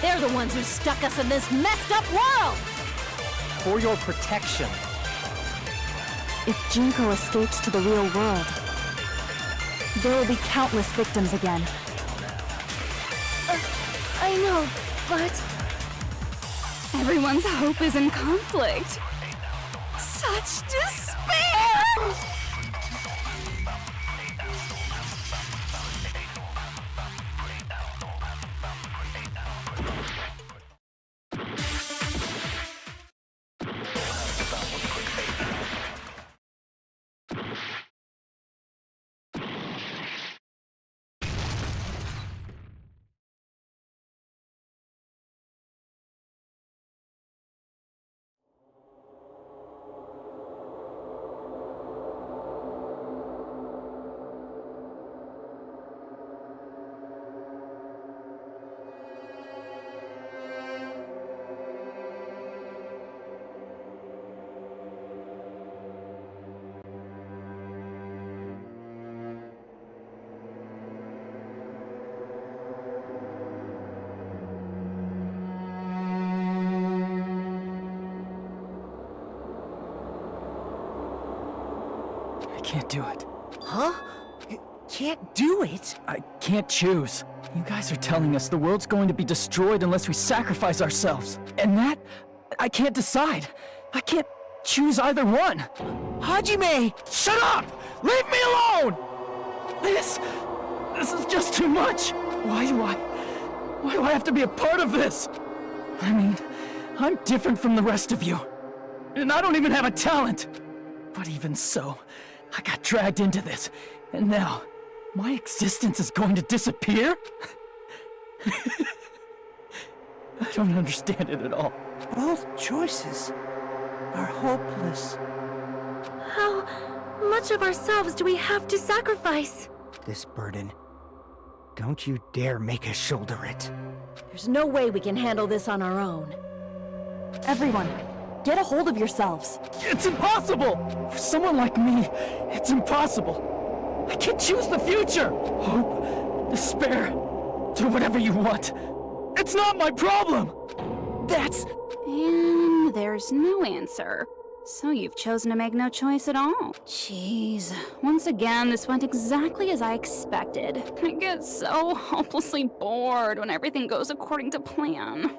They're the ones who stuck us in this messed up world! For your protection. If Junko escapes to the real world, there will be countless victims again. I know, but... Everyone's hope is in conflict. Such despair! I can't do it. Huh? You can't do it? I can't choose. You guys are telling us the world's going to be destroyed unless we sacrifice ourselves. And that, I can't decide. I can't choose either one. Hajime! Shut up! Leave me alone! This is just too much. Why do I have to be a part of this? I mean, I'm different from the rest of you. And I don't even have a talent. But even so, I got dragged into this, and now, my existence is going to disappear? I don't understand it at all. Both choices are hopeless. How much of ourselves do we have to sacrifice? This burden. Don't you dare make us shoulder it. There's no way we can handle this on our own. Everyone, get a hold of yourselves. It's impossible! For someone like me, it's impossible. I can't choose the future! Hope, despair, do whatever you want. It's not my problem! That's... And there's no answer. So you've chosen to make no choice at all. Jeez. Once again, this went exactly as I expected. I get so hopelessly bored when everything goes according to plan.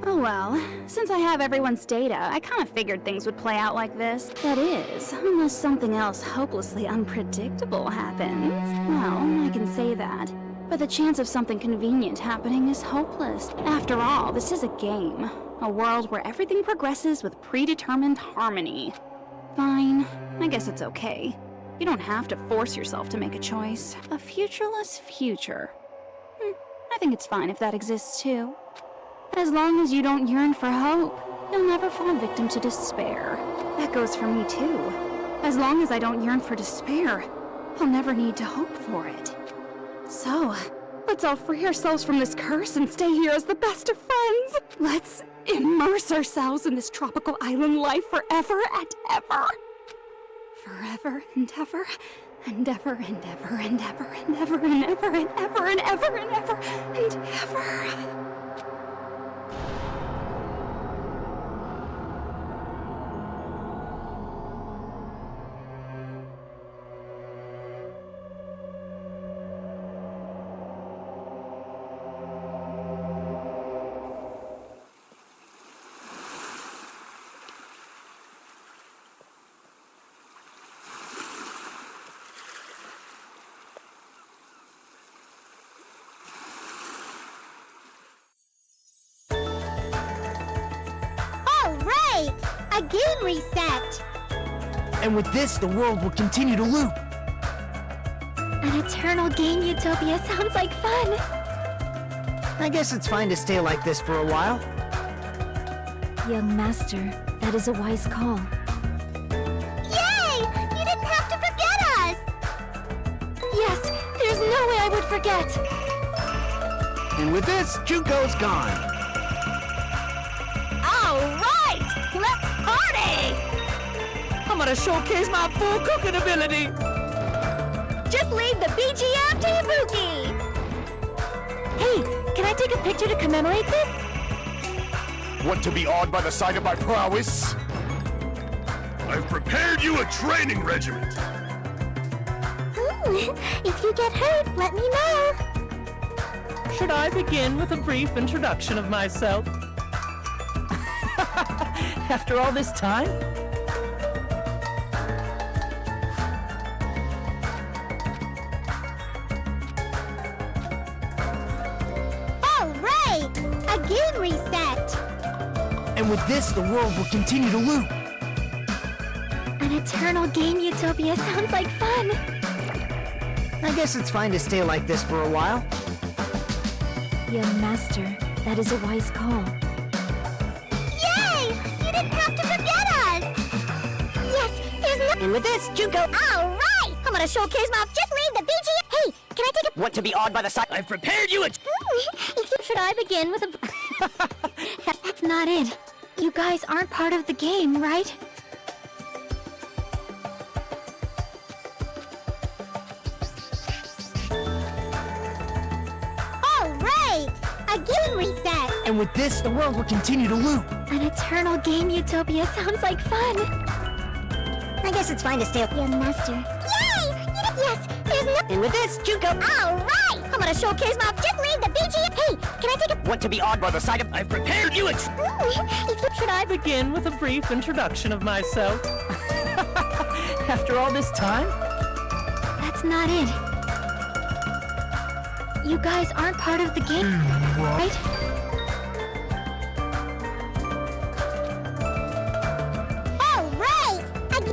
Oh well, since I have everyone's data, I kind of figured things would play out like this. That is, unless something else hopelessly unpredictable happens. Well, I can say that. But the chance of something convenient happening is hopeless. After all, this is a game. A world where everything progresses with predetermined harmony. Fine, I guess it's okay. You don't have to force yourself to make a choice. A futureless future. I think it's fine if that exists too. As long as you don't yearn for hope, you'll never fall victim to despair. That goes for me too. As long as I don't yearn for despair, I'll never need to hope for it. So, let's all free ourselves from this curse and stay here as the best of friends. Let's immerse ourselves in this tropical island life forever and ever. Forever and ever and ever and ever and ever and ever and ever and ever and ever and ever and ever. A game reset! And with this, the world will continue to loop. An eternal game utopia sounds like fun! I guess it's fine to stay like this for a while. Young master, that is a wise call. Yay! You didn't have to forget us! Yes, there's no way I would forget! And with this, Junko's gone. All right! Let's party! I'm gonna showcase my full cooking ability! Just leave the BGM to Ibuki! Hey, can I take a picture to commemorate this? Want to be awed by the sight of my prowess? I've prepared you a training regiment. If you get hurt, let me know! Should I begin with a brief introduction of myself? After all this time? All right! A game reset! And with this, the world will continue to loop. An eternal game utopia sounds like fun! I guess it's fine to stay like this for a while. Young master, that is a wise call. Yay! You didn't have to forget us! Yes, there's no... And with this, Junko... All right! I'm gonna showcase my... Just leave the BGM... Hey, can I take a... Want to be awed by the sight... I've prepared you a... Should I begin with a... That's not it. You guys aren't part of the game, right? All right! A game reset! And with this, the world will continue to loop. An eternal game utopia sounds like fun! I guess it's fine to stay... Young master. Yay! Yes, there's no... And with this, Junko... All right! I'm gonna showcase my... Just leave the BGM... Hey, can I take a... Want to be awed by the sight of... I've prepared you a... Should I begin with a brief introduction of myself? After all this time? That's not it. You guys aren't part of the game, right? All right!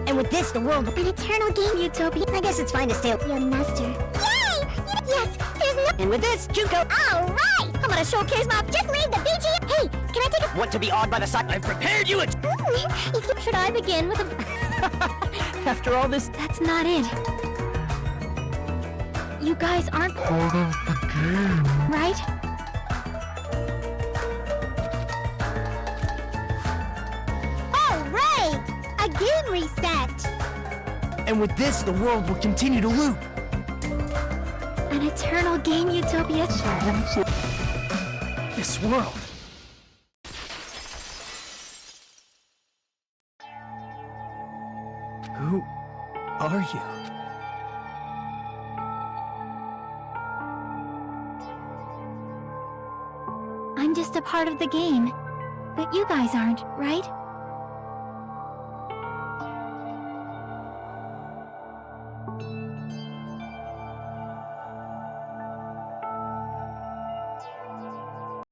And with this, the world... An eternal game utopia. I guess it's fine to stay... Young master. Yay! Yes, there's no... And with this, Junko... All right! I'm gonna showcase my... Just leave the BGM... Hey, can I take a... Want to be awed by the sight... I've prepared you a... Should I begin with a... After all this... That's not it. You guys aren't part of the game, right? All right! A game reset! And with this, the world will continue to loop. An eternal game utopia. This world. Who are you? I'm just a part of the game. But you guys aren't, right?